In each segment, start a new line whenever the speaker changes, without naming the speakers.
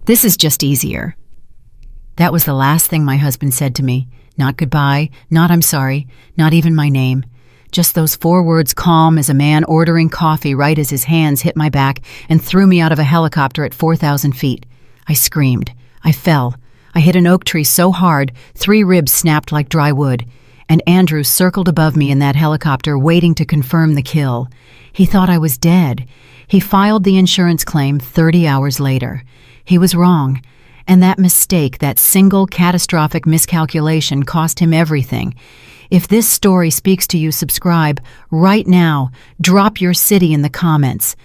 This is just easier." That was the last thing my husband said to me. Not goodbye, not I'm sorry, not even my name. Just those 4 words, calm as a man ordering coffee right as his hands hit my back and threw me out of a helicopter at 4,000 feet. I screamed. I fell. I hit an oak tree so hard, 3 ribs snapped like dry wood. And Andrew circled above me in that helicopter waiting to confirm the kill. He thought I was dead. He filed the insurance claim 30 hours later. He was wrong. And that mistake, that single catastrophic miscalculation, cost him everything. If this story speaks to you, subscribe right now. Drop your city in the comments.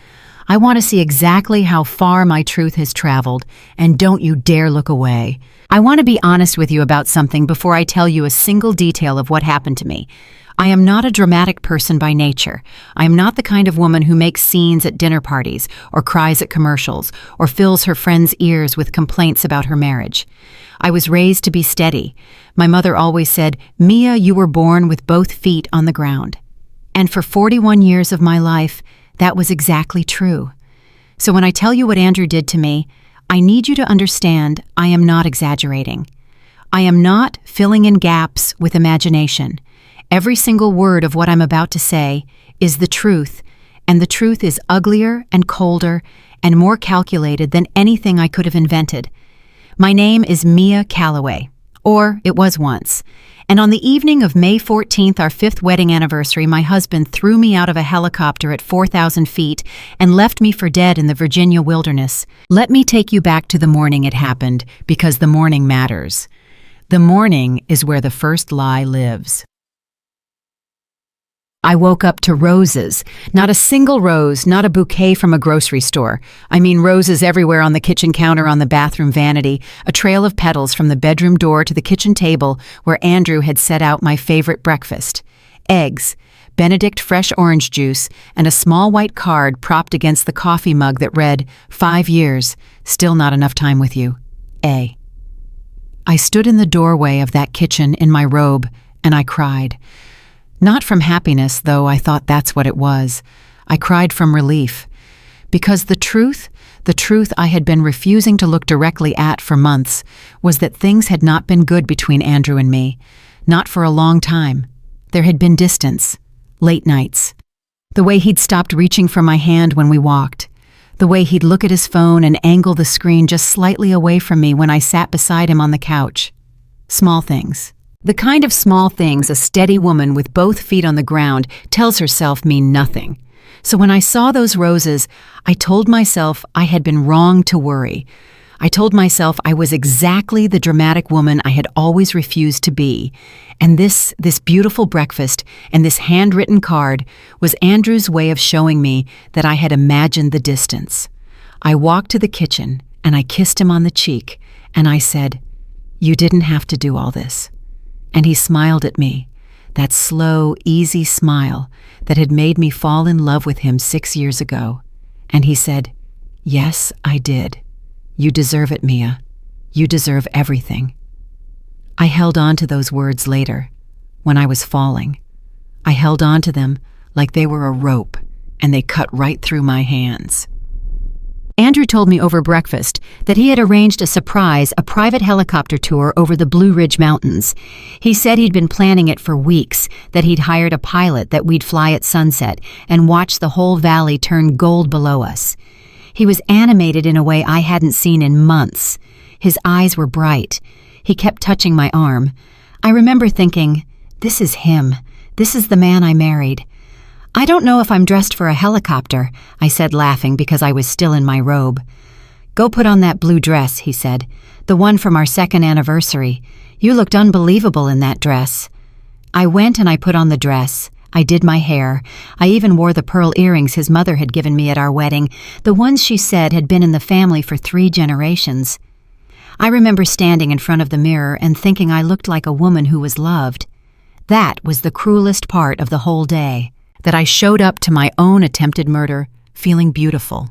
I want to see exactly how far my truth has traveled, and don't you dare look away. I want to be honest with you about something before I tell you a single detail of what happened to me. I am not a dramatic person by nature. I am not the kind of woman who makes scenes at dinner parties, or cries at commercials, or fills her friends' ears with complaints about her marriage. I was raised to be steady. My mother always said, "Mia, you were born with both feet on the ground." And for 41 years of my life, that was exactly true. So when I tell you what Andrew did to me, I need you to understand I am not exaggerating. I am not filling in gaps with imagination. Every single word of what I'm about to say is the truth, and the truth is uglier and colder and more calculated than anything I could have invented. My name is Mia Calloway, or it was once. And on the evening of May 14th, our 5th wedding anniversary, my husband threw me out of a helicopter at 4,000 feet and left me for dead in the Virginia wilderness. Let me take you back to the morning it happened, because the morning matters. The morning is where the first lie lives. I woke up to roses. Not a single rose, not a bouquet from a grocery store. I mean roses everywhere on the kitchen counter, on the bathroom vanity, a trail of petals from the bedroom door to the kitchen table where Andrew had set out my favorite breakfast. Eggs, Benedict fresh orange juice, and a small white card propped against the coffee mug that read, 5 years, still not enough time with you. A. I stood in the doorway of that kitchen in my robe, and I cried. Not from happiness, though I thought that's what it was. I cried from relief. Because the truth I had been refusing to look directly at for months, was that things had not been good between Andrew and me. Not for a long time. There had been distance. Late nights. The way he'd stopped reaching for my hand when we walked. The way he'd look at his phone and angle the screen just slightly away from me when I sat beside him on the couch. Small things. The kind of small things a steady woman with both feet on the ground tells herself mean nothing. So when I saw those roses, I told myself I had been wrong to worry. I told myself I was exactly the dramatic woman I had always refused to be. And this beautiful breakfast and this handwritten card was Andrew's way of showing me that I had imagined the distance. I walked to the kitchen and I kissed him on the cheek and I said, "You didn't have to do all this." And he smiled at me, that slow, easy smile that had made me fall in love with him 6 years ago. And he said, "Yes, I did. You deserve it, Mia. You deserve everything." I held on to those words later, when I was falling. I held on to them like they were a rope, and they cut right through my hands. Andrew told me over breakfast that he had arranged a private helicopter tour over the Blue Ridge Mountains. He said he'd been planning it for weeks, that he'd hired a pilot, that we'd fly at sunset and watch the whole valley turn gold below us. He was animated in a way I hadn't seen in months. His eyes were bright. He kept touching my arm. I remember thinking, this is him. This is the man I married. "I don't know if I'm dressed for a helicopter," I said, laughing because I was still in my robe. "Go put on that blue dress," he said, "the one from our 2nd anniversary. You looked unbelievable in that dress." I went and I put on the dress. I did my hair. I even wore the pearl earrings his mother had given me at our wedding, the ones she said had been in the family for 3 generations. I remember standing in front of the mirror and thinking I looked like a woman who was loved. That was the cruelest part of the whole day. That I showed up to my own attempted murder feeling beautiful.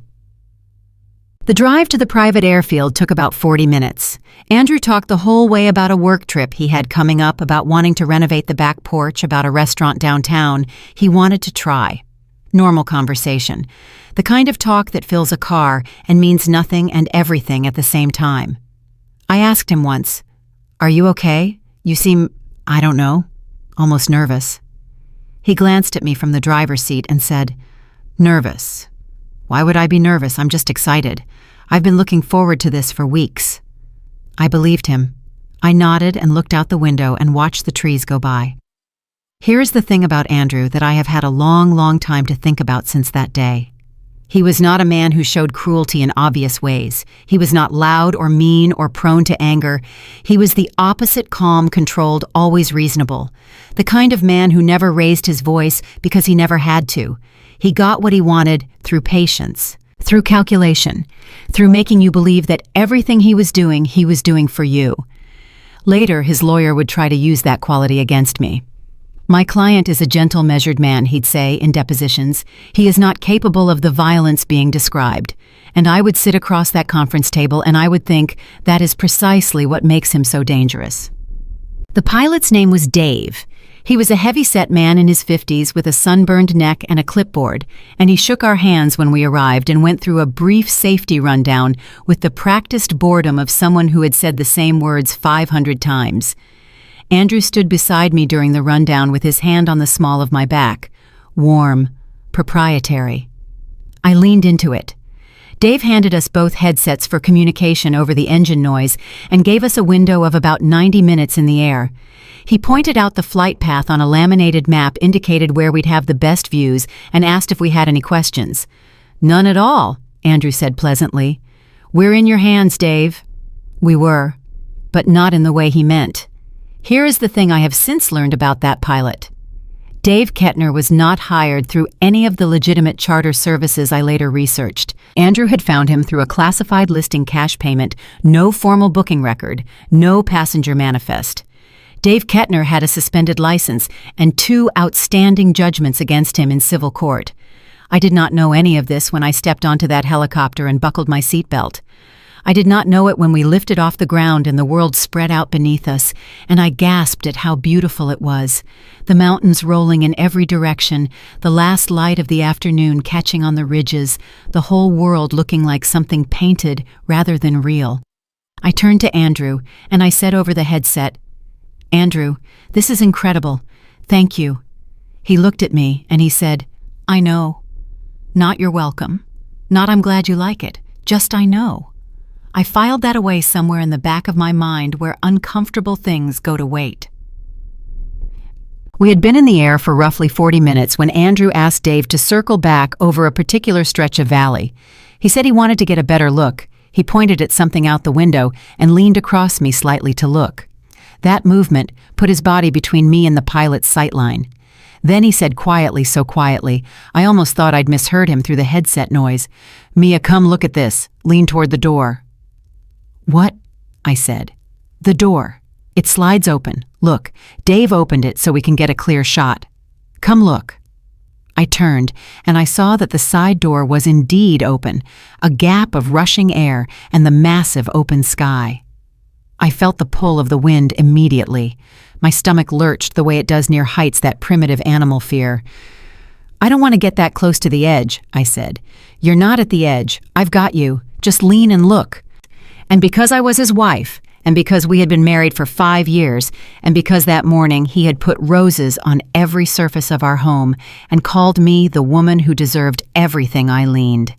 The drive to the private airfield took about 40 minutes. Andrew talked the whole way about a work trip he had coming up, about wanting to renovate the back porch, about a restaurant downtown he wanted to try. Normal conversation. The kind of talk that fills a car and means nothing and everything at the same time. I asked him once, "Are you okay? You seem, I don't know, almost nervous." He glanced at me from the driver's seat and said, "Nervous? Why would I be nervous? I'm just excited. I've been looking forward to this for weeks." I believed him. I nodded and looked out the window and watched the trees go by. Here is the thing about Andrew that I have had a long time to think about since that day. He was not a man who showed cruelty in obvious ways. He was not loud or mean or prone to anger. He was the opposite: calm, controlled, always reasonable. The kind of man who never raised his voice because he never had to. He got what he wanted through patience, through calculation, through making you believe that everything he was doing for you. Later, his lawyer would try to use that quality against me. "My client is a gentle, measured man," he'd say in depositions. "He is not capable of the violence being described." And I would sit across that conference table and I would think, that is precisely what makes him so dangerous. The pilot's name was Dave. He was a heavy-set man in his 50s with a sunburned neck and a clipboard, and he shook our hands when we arrived and went through a brief safety rundown with the practiced boredom of someone who had said the same words 500 times. Andrew stood beside me during the rundown with his hand on the small of my back. Warm, proprietary. I leaned into it. Dave handed us both headsets for communication over the engine noise and gave us a window of about 90 minutes in the air. He pointed out the flight path on a laminated map, indicated where we'd have the best views, and asked if we had any questions. "None at all," Andrew said pleasantly. "We're in your hands, Dave." We were, but not in the way he meant. Here is the thing I have since learned about that pilot. Dave Kettner was not hired through any of the legitimate charter services I later researched. Andrew had found him through a classified listing cash payment, no formal booking record, no passenger manifest. Dave Kettner had a suspended license and 2 outstanding judgments against him in civil court. I did not know any of this when I stepped onto that helicopter and buckled my seatbelt. I did not know it when we lifted off the ground and the world spread out beneath us, and I gasped at how beautiful it was. The mountains rolling in every direction, the last light of the afternoon catching on the ridges, the whole world looking like something painted rather than real. I turned to Andrew, and I said over the headset, "Andrew, this is incredible. Thank you." He looked at me, and he said, "I know. Not you're welcome. Not I'm glad you like it. Just I know." I filed that away somewhere in the back of my mind where uncomfortable things go to wait. We had been in the air for roughly 40 minutes when Andrew asked Dave to circle back over a particular stretch of valley. He said he wanted to get a better look. He pointed at something out the window and leaned across me slightly to look. That movement put his body between me and the pilot's sightline. Then he said quietly, so quietly, I almost thought I'd misheard him through the headset noise, "Mia, come look at this. Lean toward the door." "What?" I said. "The door. It slides open. Look, Dave opened it so we can get a clear shot. Come look." I turned, and I saw that the side door was indeed open, a gap of rushing air and the massive open sky. I felt the pull of the wind immediately. My stomach lurched the way it does near heights, that primitive animal fear. "I don't want to get that close to the edge," I said. "You're not at the edge. I've got you. Just lean and look." And because I was his wife, and because we had been married for 5 years, and because that morning he had put roses on every surface of our home and called me the woman who deserved everything, I leaned.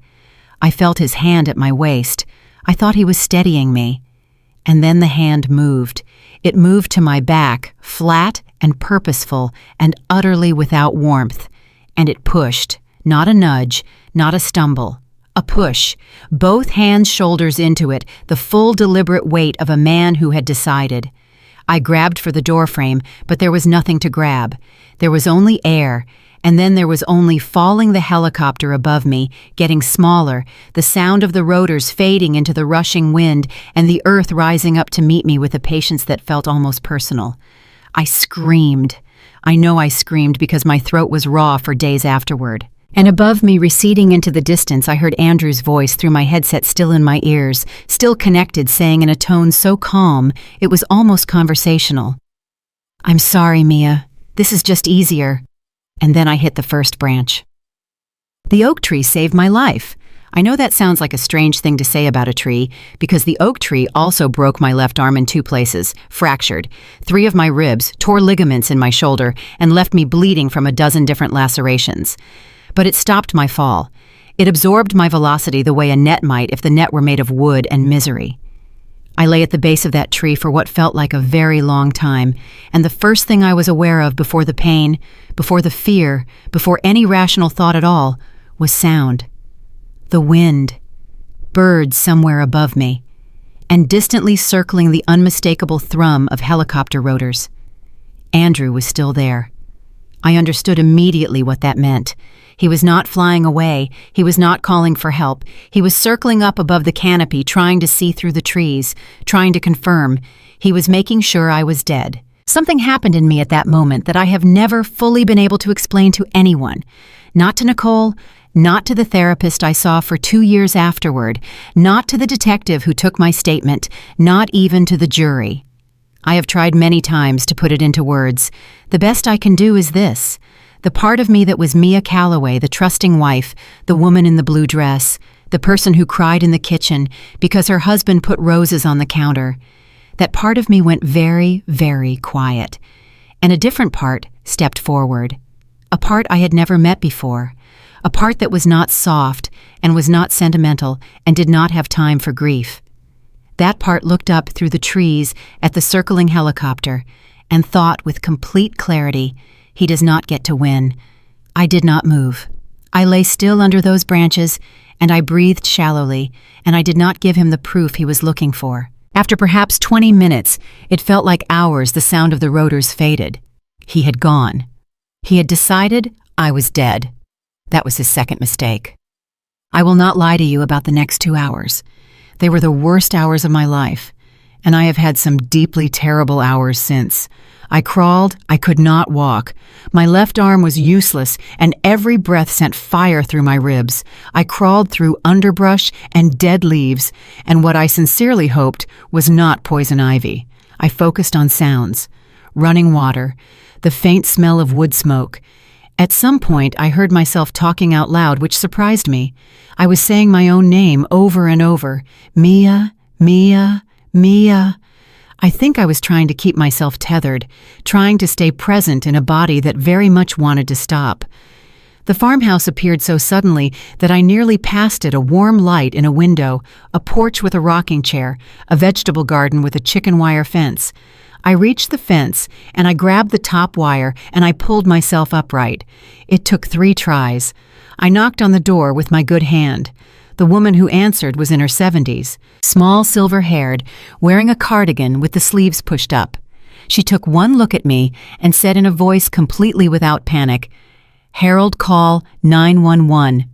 I felt his hand at my waist. I thought he was steadying me. And then the hand moved. It moved to my back, flat and purposeful and utterly without warmth. And it pushed, not a nudge, not a stumble. A push, both hands' shoulders into it, the full deliberate weight of a man who had decided. I grabbed for the doorframe, but there was nothing to grab. There was only air, and then there was only falling the helicopter above me, getting smaller, the sound of the rotors fading into the rushing wind, and the earth rising up to meet me with a patience that felt almost personal. I screamed. I know I screamed because my throat was raw for days afterward. And above me, receding into the distance, I heard Andrew's voice through my headset still in my ears, still connected, saying in a tone so calm it was almost conversational, "I'm sorry, Mia. This is just easier." And then I hit the first branch. The oak tree saved my life. I know that sounds like a strange thing to say about a tree, because the oak tree also broke my left arm in 2 places, fractured 3 of my ribs, tore ligaments in my shoulder, and left me bleeding from a dozen different lacerations. But it stopped my fall. It absorbed my velocity the way a net might if the net were made of wood and misery. I lay at the base of that tree for what felt like a very long time, and the first thing I was aware of before the pain, before the fear, before any rational thought at all, was sound. The wind, birds somewhere above me, and distantly circling the unmistakable thrum of helicopter rotors. Andrew was still there. I understood immediately what that meant. He was not flying away. He was not calling for help. He was circling up above the canopy, trying to see through the trees, trying to confirm. He was making sure I was dead. Something happened in me at that moment that I have never fully been able to explain to anyone. Not to Nicole, not to the therapist I saw for 2 years afterward, not to the detective who took my statement, not even to the jury. I have tried many times to put it into words. The best I can do is this. The part of me that was Mia Calloway, the trusting wife, the woman in the blue dress, the person who cried in the kitchen because her husband put roses on the counter, that part of me went very, very quiet. And a different part stepped forward. A part I had never met before. A part that was not soft and was not sentimental and did not have time for grief. That part looked up through the trees at the circling helicopter and thought with complete clarity, he does not get to win. I did not move. I lay still under those branches, and I breathed shallowly, and I did not give him the proof he was looking for. After perhaps 20 minutes, it felt like hours the sound of the rotors faded. He had gone. He had decided I was dead. That was his second mistake. I will not lie to you about the next 2 hours. They were the worst hours of my life, and I have had some deeply terrible hours since. I crawled, I could not walk. My left arm was useless, and every breath sent fire through my ribs. I crawled through underbrush and dead leaves, and what I sincerely hoped was not poison ivy. I focused on sounds. Running water, the faint smell of wood smoke. At some point, I heard myself talking out loud, which surprised me. I was saying my own name over and over. Mia, Mia, Mia. I think I was trying to keep myself tethered, trying to stay present in a body that very much wanted to stop. The farmhouse appeared so suddenly that I nearly passed it, a warm light in a window, a porch with a rocking chair, a vegetable garden with a chicken wire fence. I reached the fence, and I grabbed the top wire, and I pulled myself upright. It took 3 tries. I knocked on the door with my good hand. The woman who answered was in her 70s, small, silver-haired, wearing a cardigan with the sleeves pushed up. She took one look at me and said in a voice completely without panic, "Harold, call 911,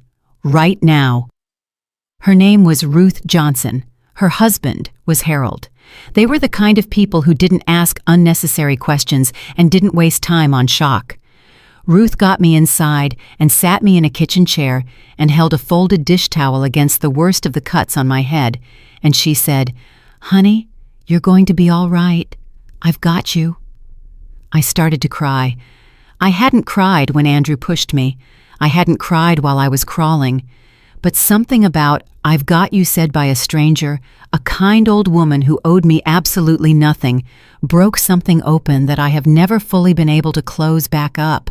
right now." Her name was Ruth Johnson. Her husband was Harold. They were the kind of people who didn't ask unnecessary questions and didn't waste time on shock. Ruth got me inside and sat me in a kitchen chair and held a folded dish towel against the worst of the cuts on my head, and she said, "Honey, you're going to be all right. I've got you." I started to cry. I hadn't cried when Andrew pushed me. I hadn't cried while I was crawling. But something about "I've got you" said by a stranger, a kind old woman who owed me absolutely nothing, broke something open that I have never fully been able to close back up.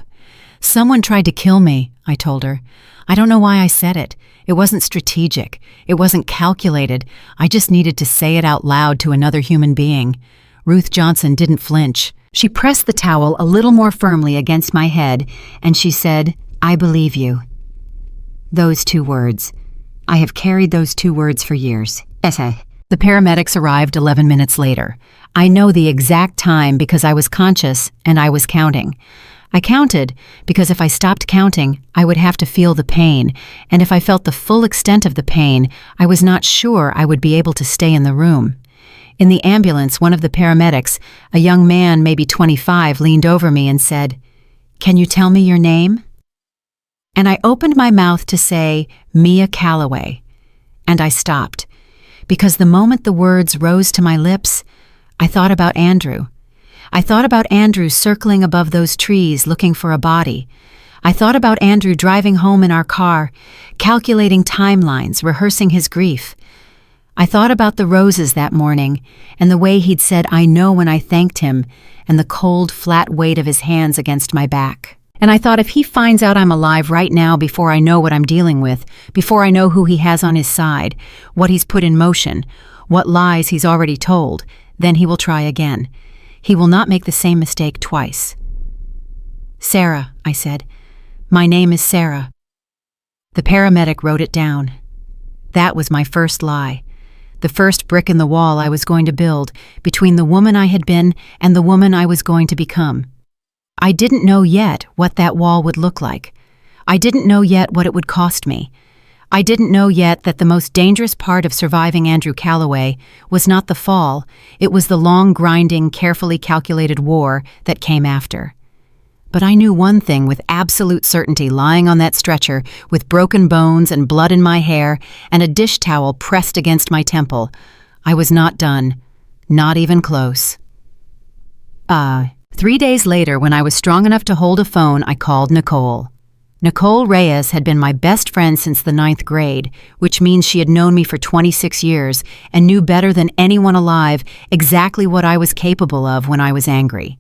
"Someone tried to kill me," I told her. I don't know why I said it. It wasn't strategic. It wasn't calculated. I just needed to say it out loud to another human being. Ruth Johnson didn't flinch. She pressed the towel a little more firmly against my head, and she said, "I believe you." Those 2 words. I have carried those 2 words for years. The paramedics arrived 11 minutes later. I know the exact time because I was conscious and I was counting. I counted because if I stopped counting, I would have to feel the pain, and if I felt the full extent of the pain, I was not sure I would be able to stay in the room. In the ambulance, one of the paramedics, a young man maybe 25, leaned over me and said, "Can you tell me your name?" And I opened my mouth to say, "Mia Calloway," and I stopped, because the moment the words rose to my lips, I thought about Andrew. I thought about Andrew circling above those trees looking for a body. I thought about Andrew driving home in our car, calculating timelines, rehearsing his grief. I thought about the roses that morning, and the way he'd said "I know" when I thanked him, and the cold, flat weight of his hands against my back. And I thought if he finds out I'm alive right now before I know what I'm dealing with, before I know who he has on his side, what he's put in motion, what lies he's already told, then he will try again. He will not make the same mistake twice. "Sarah," I said. "My name is Sarah." The paramedic wrote it down. That was my first lie. The first brick in the wall I was going to build between the woman I had been and the woman I was going to become. I didn't know yet what that wall would look like. I didn't know yet what it would cost me. I didn't know yet that the most dangerous part of surviving Andrew Calloway was not the fall, it was the long, grinding, carefully calculated war that came after. But I knew one thing with absolute certainty lying on that stretcher with broken bones and blood in my hair and a dish towel pressed against my temple. I was not done. Not even close. 3 days later, when I was strong enough to hold a phone, I called Nicole. Nicole Reyes had been my best friend since the 9th grade, which means she had known me for 26 years and knew better than anyone alive exactly what I was capable of when I was angry.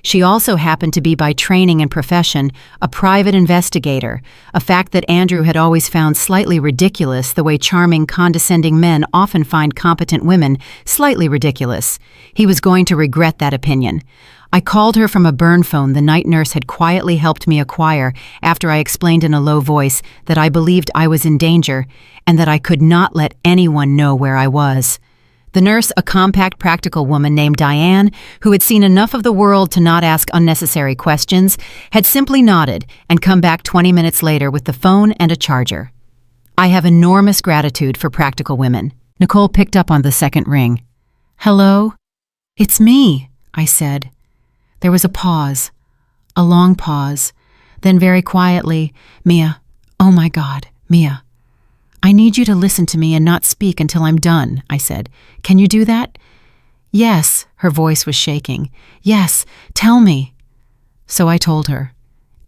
She also happened to be by training and profession a private investigator, a fact that Andrew had always found slightly ridiculous, the way charming, condescending men often find competent women slightly ridiculous. He was going to regret that opinion. I called her from a burn phone the night nurse had quietly helped me acquire after I explained in a low voice that I believed I was in danger and that I could not let anyone know where I was. The nurse, a compact, practical woman named Diane, who had seen enough of the world to not ask unnecessary questions, had simply nodded and come back 20 minutes later with the phone and a charger. I have enormous gratitude for practical women. Nicole picked up on the second ring. "Hello?" "It's me," I said. There was a pause, a long pause, then very quietly, "Mia, oh my God, Mia. I need you to listen to me and not speak until I'm done," I said. "Can you do that?" "Yes," her voice was shaking. "Yes, tell me." So I told her.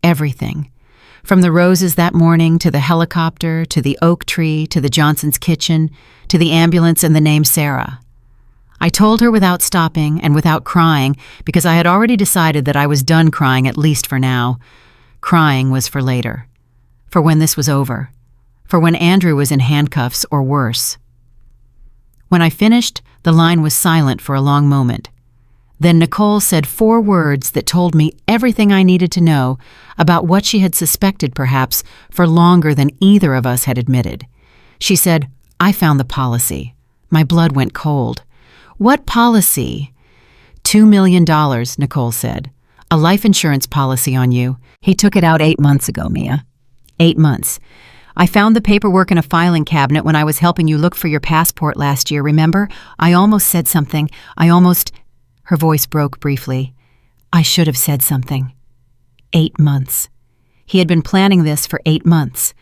Everything. From the roses that morning, to the helicopter, to the oak tree, to the Johnson's kitchen, to the ambulance and the name Sarah. I told her without stopping and without crying, because I had already decided that I was done crying, at least for now. Crying was for later. For when this was over. For when Andrew was in handcuffs or worse. When I finished, the line was silent for a long moment. Then Nicole said 4 words that told me everything I needed to know about what she had suspected, perhaps, for longer than either of us had admitted. She said, "I found the policy." My blood went cold. "What policy?" $2 million, Nicole said. "A life insurance policy on you. He took it out 8 months ago, Mia. 8 months. I found the paperwork in a filing cabinet when I was helping you look for your passport last year, remember? I almost said something. Her voice broke briefly. I should have said something. 8 months. He had been planning this for 8 months.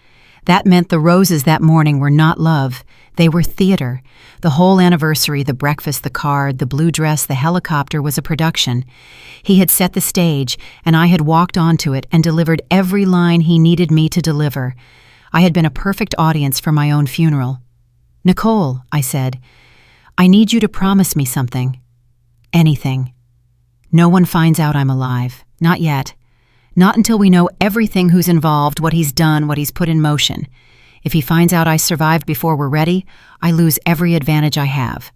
That meant the roses that morning were not love. They were theater. The whole anniversary, the breakfast, the card, the blue dress, the helicopter was a production. He had set the stage, and I had walked onto it and delivered every line he needed me to deliver. I had been a perfect audience for my own funeral. "Nicole," I said, "I need you to promise me something. Anything. No one finds out I'm alive. Not yet. Not until we know everything who's involved, what he's done, what he's put in motion. If he finds out I survived before we're ready, I lose every advantage I have."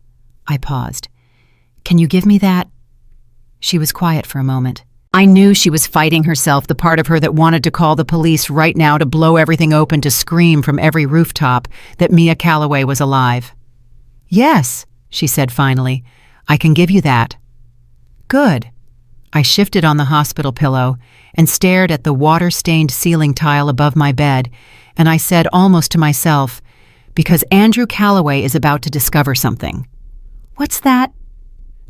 I paused. "Can you give me that?" She was quiet for a moment. I knew she was fighting herself, the part of her that wanted to call the police right now to blow everything open, to scream from every rooftop that Mia Calloway was alive. "Yes," she said finally, "I can give you that." "Good." I shifted on the hospital pillow and stared at the water-stained ceiling tile above my bed, and I said almost to myself, "Because Andrew Calloway is about to discover something." "What's that?"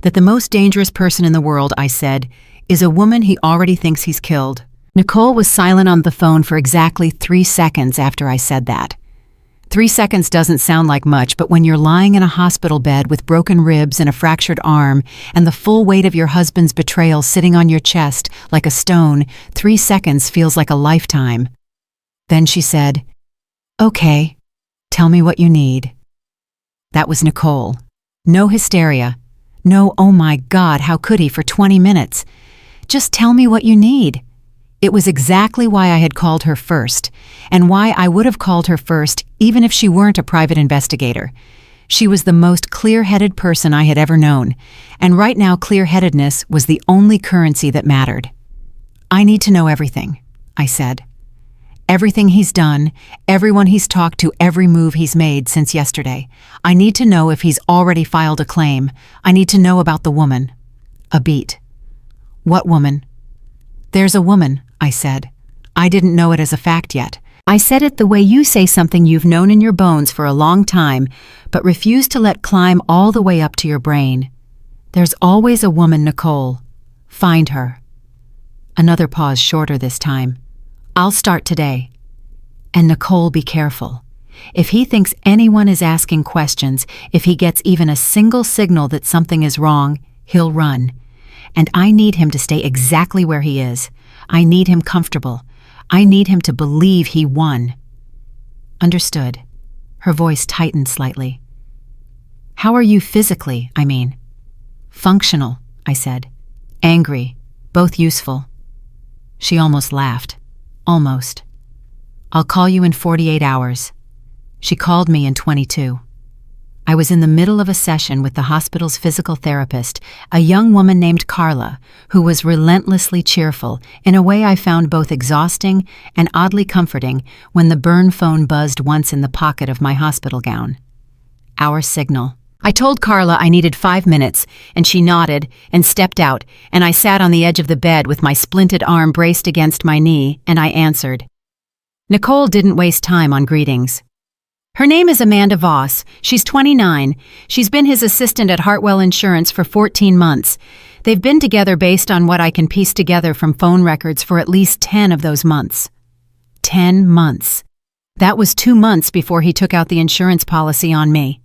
"That the most dangerous person in the world," I said, "is a woman he already thinks he's killed." Nicole was silent on the phone for exactly 3 seconds after I said that. 3 seconds doesn't sound like much, but when you're lying in a hospital bed with broken ribs and a fractured arm and the full weight of your husband's betrayal sitting on your chest like a stone, 3 seconds feels like a lifetime. Then she said, "Okay, tell me what you need." That was Nicole. No hysteria. No, "Oh my God, how could he," for 20 minutes. Just tell me what you need. It was exactly why I had called her first, and why I would have called her first even if she weren't a private investigator. She was the most clear-headed person I had ever known, and right now clear-headedness was the only currency that mattered. "I need to know everything," I said. "Everything he's done, everyone he's talked to, every move he's made since yesterday. I need to know if he's already filed a claim. I need to know about the woman." A beat. "What woman?" "There's a woman," I said. I didn't know it as a fact yet. I said it the way you say something you've known in your bones for a long time, but refuse to let climb all the way up to your brain. "There's always a woman, Nicole. Find her." Another pause, shorter this time. "I'll start today. And Nicole, be careful. If he thinks anyone is asking questions, if he gets even a single signal that something is wrong, he'll run. And I need him to stay exactly where he is. I need him comfortable. I need him to believe he won." "Understood." Her voice tightened slightly. "How are you physically, I mean?" "Functional," I said. "Angry, both useful." She almost laughed. "Almost. I'll call you in 48 hours. She called me in 22. I was in the middle of a session with the hospital's physical therapist, a young woman named Carla, who was relentlessly cheerful in a way I found both exhausting and oddly comforting when the burn phone buzzed once in the pocket of my hospital gown. Our signal. I told Carla I needed 5 minutes, and she nodded and stepped out, and I sat on the edge of the bed with my splinted arm braced against my knee, and I answered. Nicole didn't waste time on greetings. "Her name is Amanda Voss. She's 29. She's been his assistant at Hartwell Insurance for 14 months. They've been together based on what I can piece together from phone records for at least 10 of those months." 10 months. That was 2 months before he took out the insurance policy on me.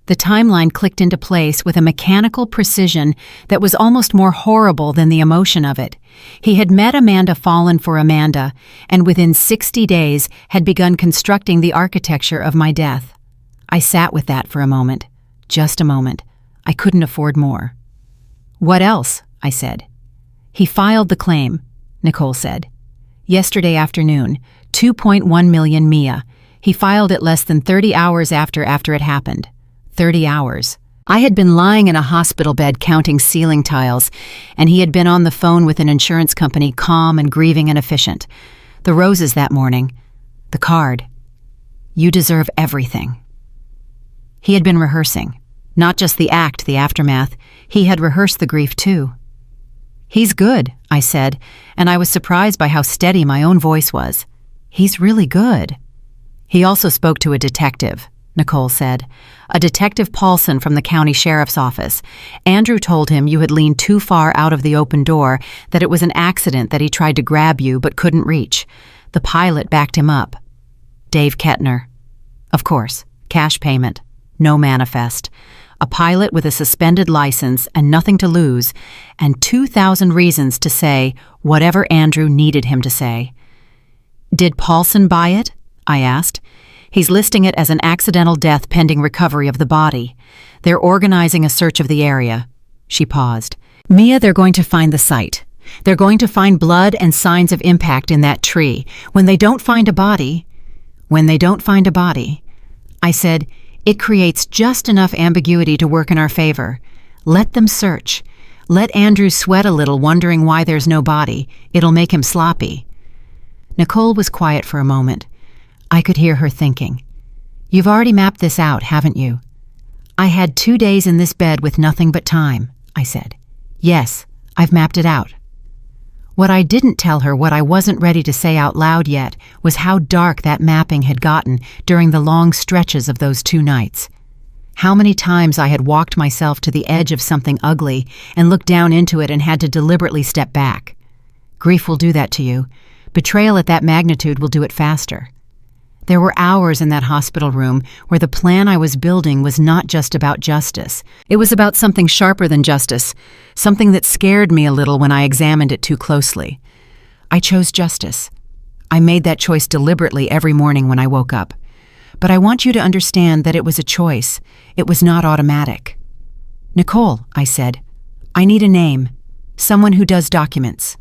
The timeline clicked into place with a mechanical precision that was almost more horrible than the emotion of it. He had met Amanda Fallen for Amanda, and within 60 days had begun constructing the architecture of my death. I sat with that for a moment. Just a moment. I couldn't afford more. "What else?" I said. "He filed the claim," Nicole said. "Yesterday afternoon, 2.1 million Mia. He filed it less than 30 hours after it happened. 30 hours. I had been lying in a hospital bed counting ceiling tiles, and he had been on the phone with an insurance company, calm and grieving and efficient. The roses that morning. The card. "You deserve everything." He had been rehearsing. Not just the act, the aftermath. He had rehearsed the grief too. "He's good," I said, and I was surprised by how steady my own voice was. "He's really good." "He also spoke to a detective," Nicole said. "A Detective Paulson from the county sheriff's office. Andrew told him you had leaned too far out of the open door, that it was an accident, that he tried to grab you but couldn't reach. The pilot backed him up. Dave Kettner. Of course, cash payment. No manifest. A pilot with a suspended license and nothing to lose, and 2,000 reasons to say whatever Andrew needed him to say." "Did Paulson buy it?" I asked. "He's listing it as an accidental death pending recovery of the body. They're organizing a search of the area." She paused. "Mia, they're going to find the site. They're going to find blood and signs of impact in that tree. When they don't find a body," I said, "it creates just enough ambiguity to work in our favor. Let them search. Let Andrew sweat a little wondering why there's no body. It'll make him sloppy." Nicole was quiet for a moment. I could hear her thinking. "You've already mapped this out, haven't you?" "I had 2 days in this bed with nothing but time," I said. "Yes, I've mapped it out." What I didn't tell her, what I wasn't ready to say out loud yet, was how dark that mapping had gotten during the long stretches of those 2 nights. How many times I had walked myself to the edge of something ugly and looked down into it and had to deliberately step back. Grief will do that to you. Betrayal at that magnitude will do it faster. There were hours in that hospital room where the plan I was building was not just about justice. It was about something sharper than justice, something that scared me a little when I examined it too closely. I chose justice. I made that choice deliberately every morning when I woke up. But I want you to understand that it was a choice. It was not automatic. "Nicole," I said, "I need a name. Someone who does documents."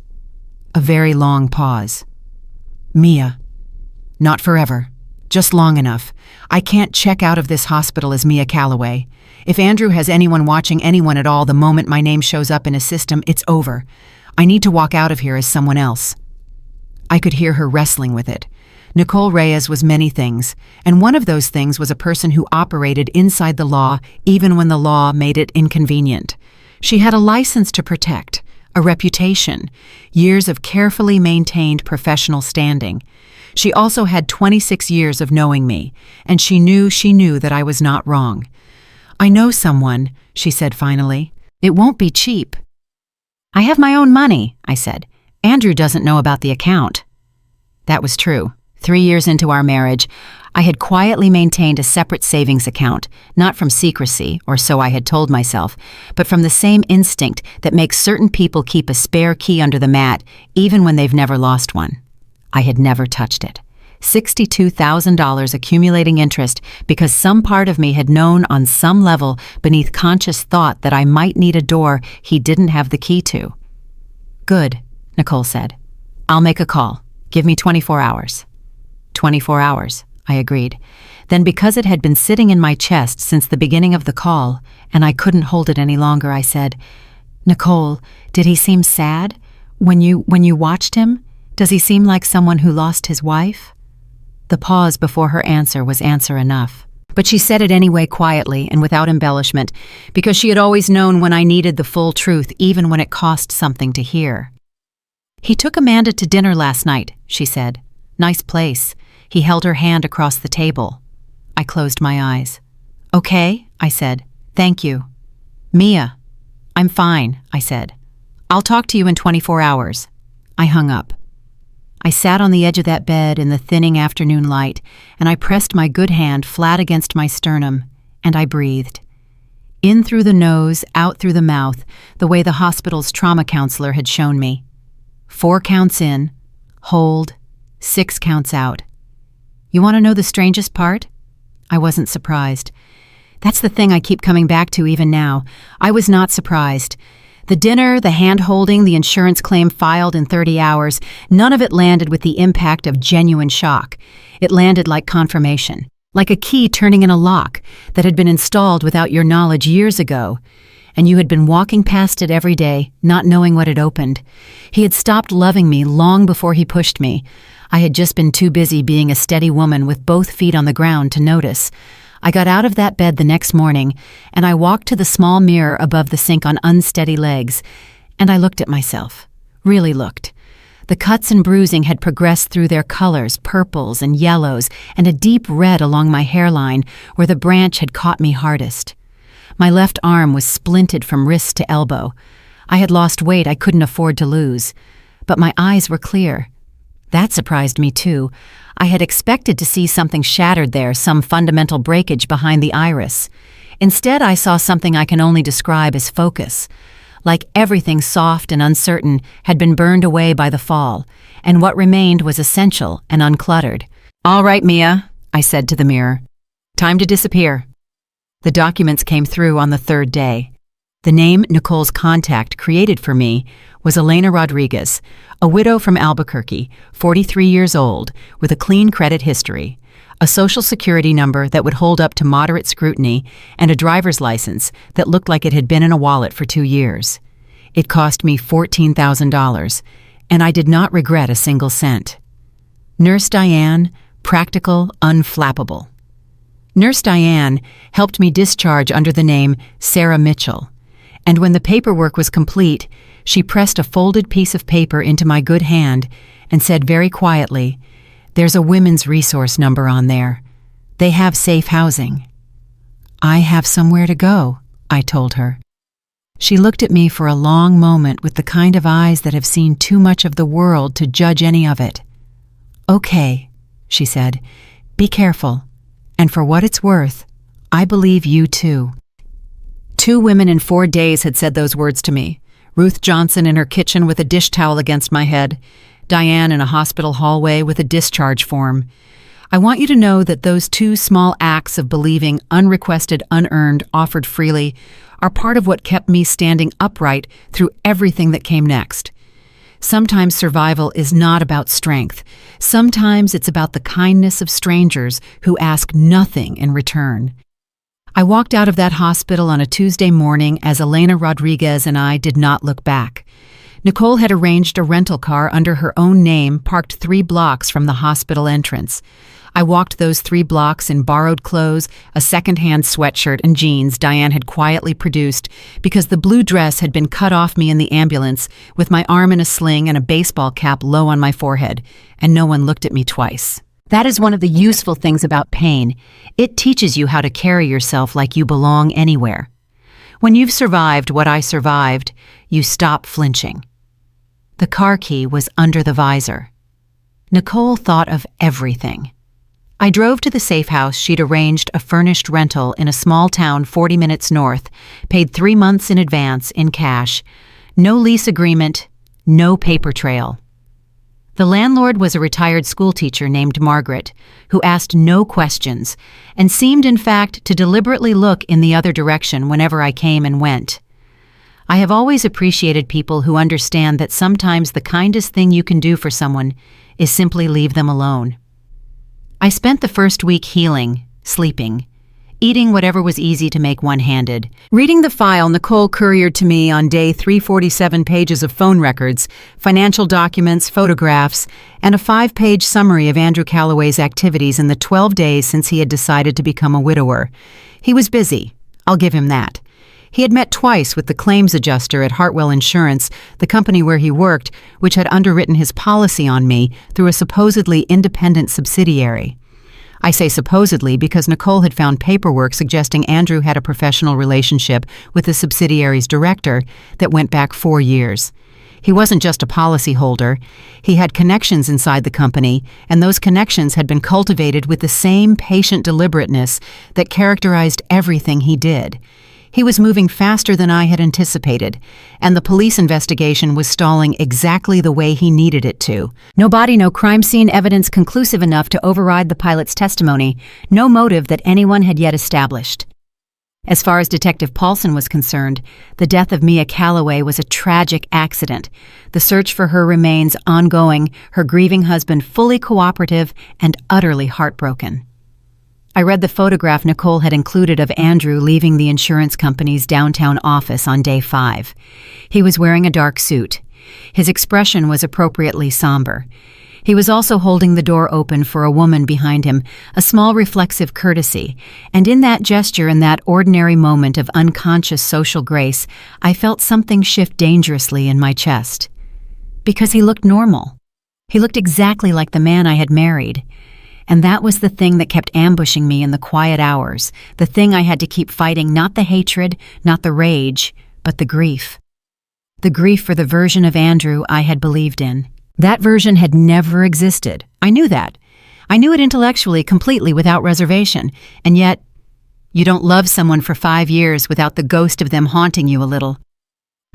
A very long pause. "Mia." "Not forever. Just long enough. I can't check out of this hospital as Mia Calloway. If Andrew has anyone watching anyone at all the moment my name shows up in his system, it's over. I need to walk out of here as someone else." I could hear her wrestling with it. Nicole Reyes was many things, and one of those things was a person who operated inside the law even when the law made it inconvenient. She had a license to protect, a reputation, years of carefully maintained professional standing. She also had 26 years of knowing me, and she knew that I was not wrong. "I know someone," she said finally. "It won't be cheap." "I have my own money," I said. "Andrew doesn't know about the account." That was true. 3 years into our marriage, I had quietly maintained a separate savings account, not from secrecy, or so I had told myself, but from the same instinct that makes certain people keep a spare key under the mat, even when they've never lost one. I had never touched it. $62,000 accumulating interest because some part of me had known on some level beneath conscious thought that I might need a door he didn't have the key to. "Good," Nicole said. "I'll make a call. Give me 24 hours. 24 hours, I agreed. Then, because it had been sitting in my chest since the beginning of the call, and I couldn't hold it any longer, I said, "Nicole, did he seem sad? When you watched him? Does he seem like someone who lost his wife?" The pause before her answer was answer enough. But she said it anyway quietly and without embellishment, because she had always known when I needed the full truth, even when it cost something to hear. "He took Amanda to dinner last night," she said. "Nice place." He held her hand across the table. I closed my eyes. "Okay," I said. "Thank you." "Mia." "I'm fine," I said. "I'll talk to you in 24 hours. I hung up. I sat on the edge of that bed in the thinning afternoon light, and I pressed my good hand flat against my sternum, and I breathed. In through the nose, out through the mouth, the way the hospital's trauma counselor had shown me. 4 counts in, hold, 6 counts out. You want to know the strangest part? I wasn't surprised. That's the thing I keep coming back to even now. I was not surprised. The dinner, the hand-holding, the insurance claim filed in 30 hours, none of it landed with the impact of genuine shock. It landed like confirmation, like a key turning in a lock that had been installed without your knowledge years ago, and you had been walking past it every day, not knowing what had opened. He had stopped loving me long before he pushed me. I had just been too busy being a steady woman with both feet on the ground to notice. I got out of that bed the next morning, and I walked to the small mirror above the sink on unsteady legs, and I looked at myself. Really looked. The cuts and bruising had progressed through their colors, purples and yellows, and a deep red along my hairline where the branch had caught me hardest. My left arm was splinted from wrist to elbow. I had lost weight I couldn't afford to lose, but my eyes were clear. That surprised me too. I had expected to see something shattered there, some fundamental breakage behind the iris. Instead, I saw something I can only describe as focus. Like everything soft and uncertain had been burned away by the fall, and what remained was essential and uncluttered. "All right, Mia," I said to the mirror. "Time to disappear." The documents came through on the 3rd day. The name Nicole's contact created for me was Elena Rodriguez, a widow from Albuquerque, 43 years old, with a clean credit history, a social security number that would hold up to moderate scrutiny, and a driver's license that looked like it had been in a wallet for 2 years. It cost me $14,000, and I did not regret a single cent. Nurse Diane, practical, unflappable. Nurse Diane helped me discharge under the name Sarah Mitchell, and when the paperwork was complete, she pressed a folded piece of paper into my good hand and said very quietly, "There's a women's resource number on there. They have safe housing." "I have somewhere to go," I told her. She looked at me for a long moment with the kind of eyes that have seen too much of the world to judge any of it. "Okay," she said. Be careful. And for what it's worth, I believe you too." 2 women in 4 days had said those words to me. Ruth Johnson in her kitchen with a dish towel against my head. Diane in a hospital hallway with a discharge form. I want you to know that those 2 small acts of believing, unrequested, unearned, offered freely, are part of what kept me standing upright through everything that came next. Sometimes survival is not about strength. Sometimes it's about the kindness of strangers who ask nothing in return. I walked out of that hospital on a Tuesday morning as Elena Rodriguez and I did not look back. Nicole had arranged a rental car under her own name parked 3 blocks from the hospital entrance. I walked those 3 blocks in borrowed clothes, a second-hand sweatshirt and jeans Diane had quietly produced because the blue dress had been cut off me in the ambulance with my arm in a sling and a baseball cap low on my forehead, and no one looked at me twice. That is one of the useful things about pain. It teaches you how to carry yourself like you belong anywhere. When you've survived what I survived, you stop flinching. The car key was under the visor. Nicole thought of everything. I drove to the safe house she'd arranged a furnished rental in a small town 40 minutes north, paid 3 months in advance in cash. No lease agreement, no paper trail. The landlord was a retired schoolteacher named Margaret, who asked no questions and seemed, in fact, to deliberately look in the other direction whenever I came and went. I have always appreciated people who understand that sometimes the kindest thing you can do for someone is simply leave them alone. I spent the first week healing, sleeping, eating whatever was easy to make one-handed. Reading the file Nicole couriered to me on day 347 pages of phone records, financial documents, photographs, and a 5-page summary of Andrew Calloway's activities in the 12 days since he had decided to become a widower. He was busy, I'll give him that. He had met twice with the claims adjuster at Hartwell Insurance, the company where he worked, which had underwritten his policy on me through a supposedly independent subsidiary. I say supposedly because Nicole had found paperwork suggesting Andrew had a professional relationship with the subsidiary's director that went back 4 years. He wasn't just a policyholder. He had connections inside the company, and those connections had been cultivated with the same patient deliberateness that characterized everything he did. He was moving faster than I had anticipated, and the police investigation was stalling exactly the way he needed it to. No body, no crime scene evidence conclusive enough to override the pilot's testimony, no motive that anyone had yet established. As far as Detective Paulson was concerned, the death of Mia Calloway was a tragic accident. The search for her remains ongoing, her grieving husband fully cooperative and utterly heartbroken. I read the photograph Nicole had included of Andrew leaving the insurance company's downtown office on day 5. He was wearing a dark suit. His expression was appropriately somber. He was also holding the door open for a woman behind him, a small reflexive courtesy, and in that gesture and that ordinary moment of unconscious social grace, I felt something shift dangerously in my chest. Because he looked normal. He looked exactly like the man I had married. And that was the thing that kept ambushing me in the quiet hours, the thing I had to keep fighting, not the hatred, not the rage, but the grief. The grief for the version of Andrew I had believed in. That version had never existed. I knew that. I knew it intellectually, completely, without reservation. And yet, you don't love someone for 5 years without the ghost of them haunting you a little.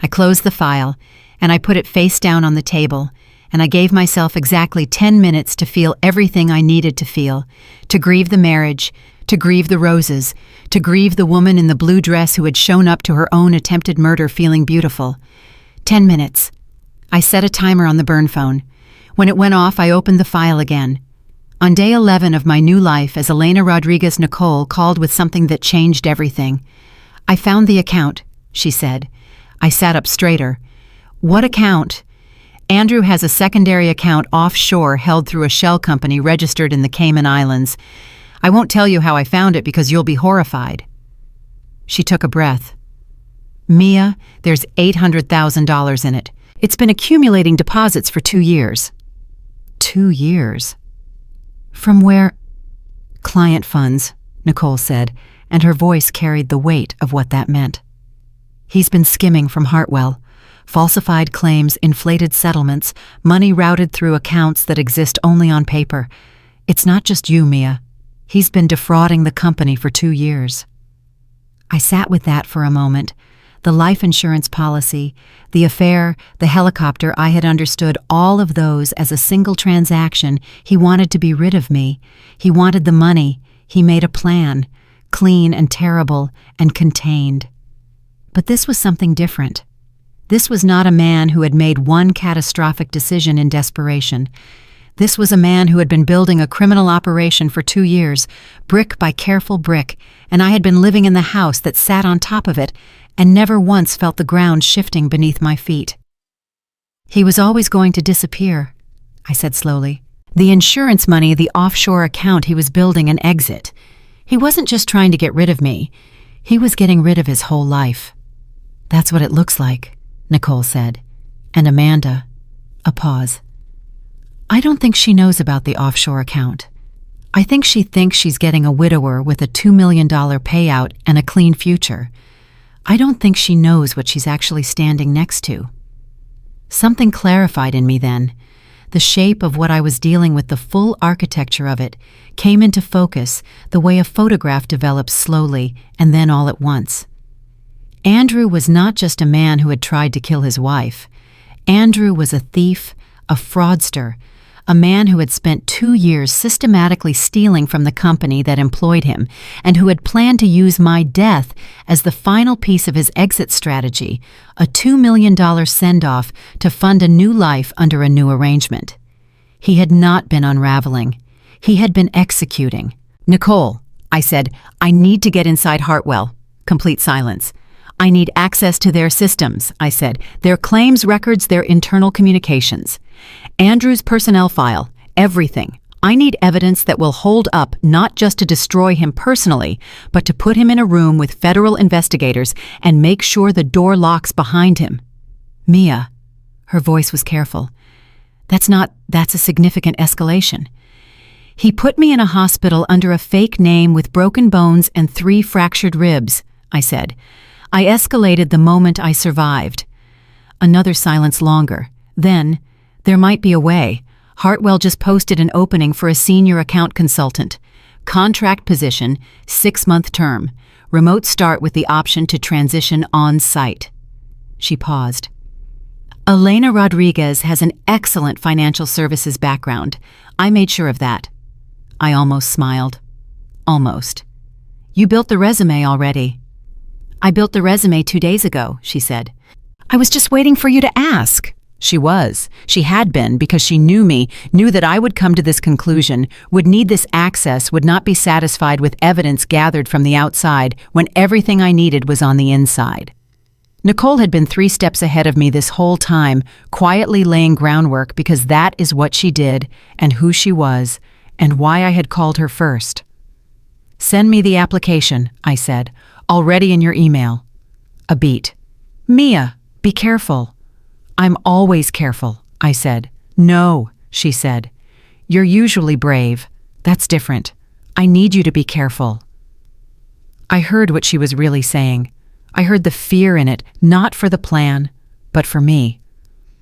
I closed the file, and I put it face down on the table, and I gave myself exactly 10 minutes to feel everything I needed to feel, to grieve the marriage, to grieve the roses, to grieve the woman in the blue dress who had shown up to her own attempted murder feeling beautiful. 10 minutes. I set a timer on the burn phone. When it went off, I opened the file again. On day 11 of my new life as Elena Rodriguez Nicole called with something that changed everything. "I found the account," she said. I sat up straighter. "What account?" "Andrew has a secondary account offshore held through a shell company registered in the Cayman Islands. I won't tell you how I found it because you'll be horrified." She took a breath. "Mia, there's $800,000 in it. It's been accumulating deposits for 2 years." 2 years? From where? "Client funds," Nicole said, and her voice carried the weight of what that meant. "He's been skimming from Hartwell. Falsified claims, inflated settlements, money routed through accounts that exist only on paper. It's not just you, Mia. He's been defrauding the company for 2 years. I sat with that for a moment. The life insurance policy, the affair, the helicopter, I had understood all of those as a single transaction. He wanted to be rid of me. He wanted the money. He made a plan, clean and terrible and contained. But this was something different. This was not a man who had made one catastrophic decision in desperation. This was a man who had been building a criminal operation for 2 years, brick by careful brick, and I had been living in the house that sat on top of it and never once felt the ground shifting beneath my feet. He was always going to disappear, I said slowly. The insurance money, the offshore account he was building an exit. He wasn't just trying to get rid of me. He was getting rid of his whole life. That's what it looks like, Nicole said. And Amanda, a pause. I don't think she knows about the offshore account. I think she thinks she's getting a widower with a $2 million payout and a clean future. I don't think she knows what she's actually standing next to. Something clarified in me then. The shape of what I was dealing with, the full architecture of it, came into focus the way a photograph develops slowly and then all at once. Andrew was not just a man who had tried to kill his wife. Andrew was a thief, a fraudster, a man who had spent 2 years systematically stealing from the company that employed him and who had planned to use my death as the final piece of his exit strategy, a $2 million send-off to fund a new life under a new arrangement. He had not been unraveling. He had been executing. Nicole, I said, I need to get inside Hartwell. Complete silence. I need access to their systems, I said, their claims records, their internal communications. Andrew's personnel file, everything. I need evidence that will hold up not just to destroy him personally, but to put him in a room with federal investigators and make sure the door locks behind him. Mia, her voice was careful. That's a significant escalation. He put me in a hospital under a fake name with broken bones and 3 fractured ribs, I said. I escalated the moment I survived. Another silence longer. Then, there might be a way. Hartwell just posted an opening for a senior account consultant. Contract position, 6-month term. Remote start with the option to transition on-site. She paused. Elena Rodriguez has an excellent financial services background. I made sure of that. I almost smiled. Almost. You built the resume already. I built the resume 2 days ago, she said. I was just waiting for you to ask. She was. She had been, because she knew me, knew that I would come to this conclusion, would need this access, would not be satisfied with evidence gathered from the outside when everything I needed was on the inside. Nicole had been 3 steps ahead of me this whole time, quietly laying groundwork because that is what she did and who she was and why I had called her first. Send me the application, I said. Already in your email. A beat. Mia, be careful. I'm always careful, I said. No, she said. You're usually brave. That's different. I need you to be careful. I heard what she was really saying. I heard the fear in it, not for the plan, but for me.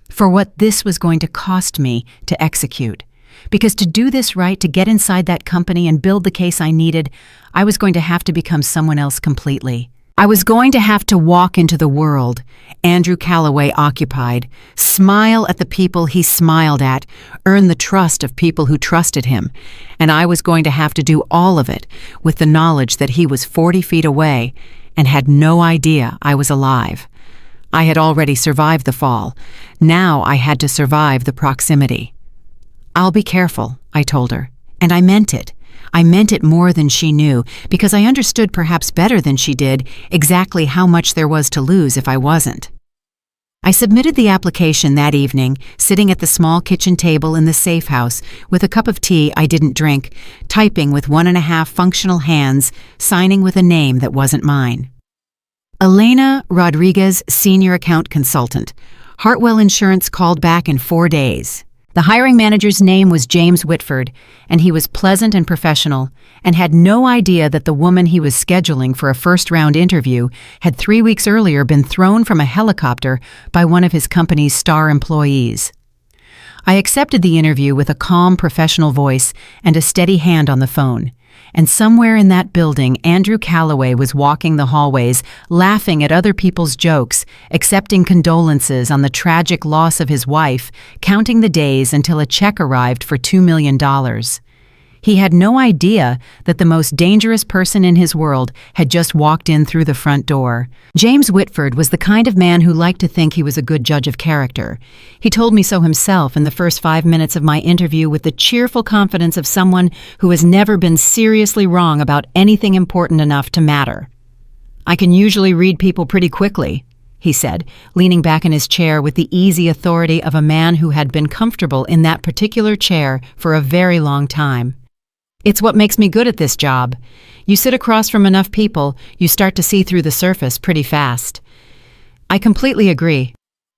For what this was going to cost me to execute. Because to do this right, to get inside that company and build the case I needed, I was going to have to become someone else completely. I was going to have to walk into the world, Andrew Calloway occupied, smile at the people he smiled at, earn the trust of people who trusted him, and I was going to have to do all of it with the knowledge that he was 40 feet away and had no idea I was alive. I had already survived the fall. Now I had to survive the proximity. I'll be careful, I told her, and I meant it. I meant it more than she knew, because I understood perhaps better than she did exactly how much there was to lose if I wasn't. I submitted the application that evening, sitting at the small kitchen table in the safe house with a cup of tea I didn't drink, typing with 1.5 functional hands, signing with a name that wasn't mine. Elena Rodriguez, Senior Account Consultant. Hartwell Insurance called back in 4 days. The hiring manager's name was James Whitford, and he was pleasant and professional, and had no idea that the woman he was scheduling for a first-round interview had 3 weeks earlier been thrown from a helicopter by one of his company's star employees. I accepted the interview with a calm, professional voice and a steady hand on the phone. and somewhere in that building, Andrew Calloway was walking the hallways, laughing at other people's jokes, accepting condolences on the tragic loss of his wife, counting the days until a check arrived for $2 million. He had no idea that the most dangerous person in his world had just walked in through the front door. James Whitford was the kind of man who liked to think he was a good judge of character. He told me so himself in the first 5 minutes of my interview with the cheerful confidence of someone who has never been seriously wrong about anything important enough to matter. "I can usually read people pretty quickly," he said, leaning back in his chair with the easy authority of a man who had been comfortable in that particular chair for a very long time. "It's what makes me good at this job. You sit across from enough people, you start to see through the surface pretty fast." "I completely agree,"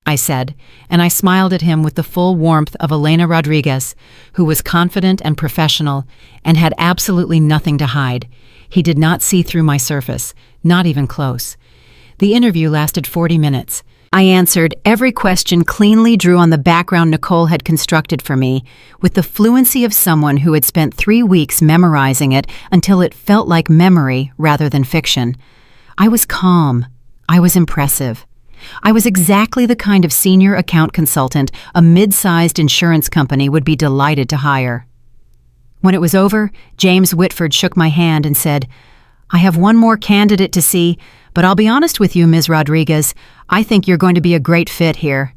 I said, and I smiled at him with the full warmth of Elena Rodriguez, who was confident and professional and had absolutely nothing to hide. He did not see through my surface, not even close. The interview lasted 40 minutes. I answered every question cleanly, drew on the background Nicole had constructed for me, with the fluency of someone who had spent 3 weeks memorizing it until it felt like memory rather than fiction. I was calm. I was impressive. I was exactly the kind of senior account consultant a mid-sized insurance company would be delighted to hire. When it was over, James Whitford shook my hand and said, "I have one more candidate to see, but I'll be honest with you, Ms. Rodriguez, I think you're going to be a great fit here."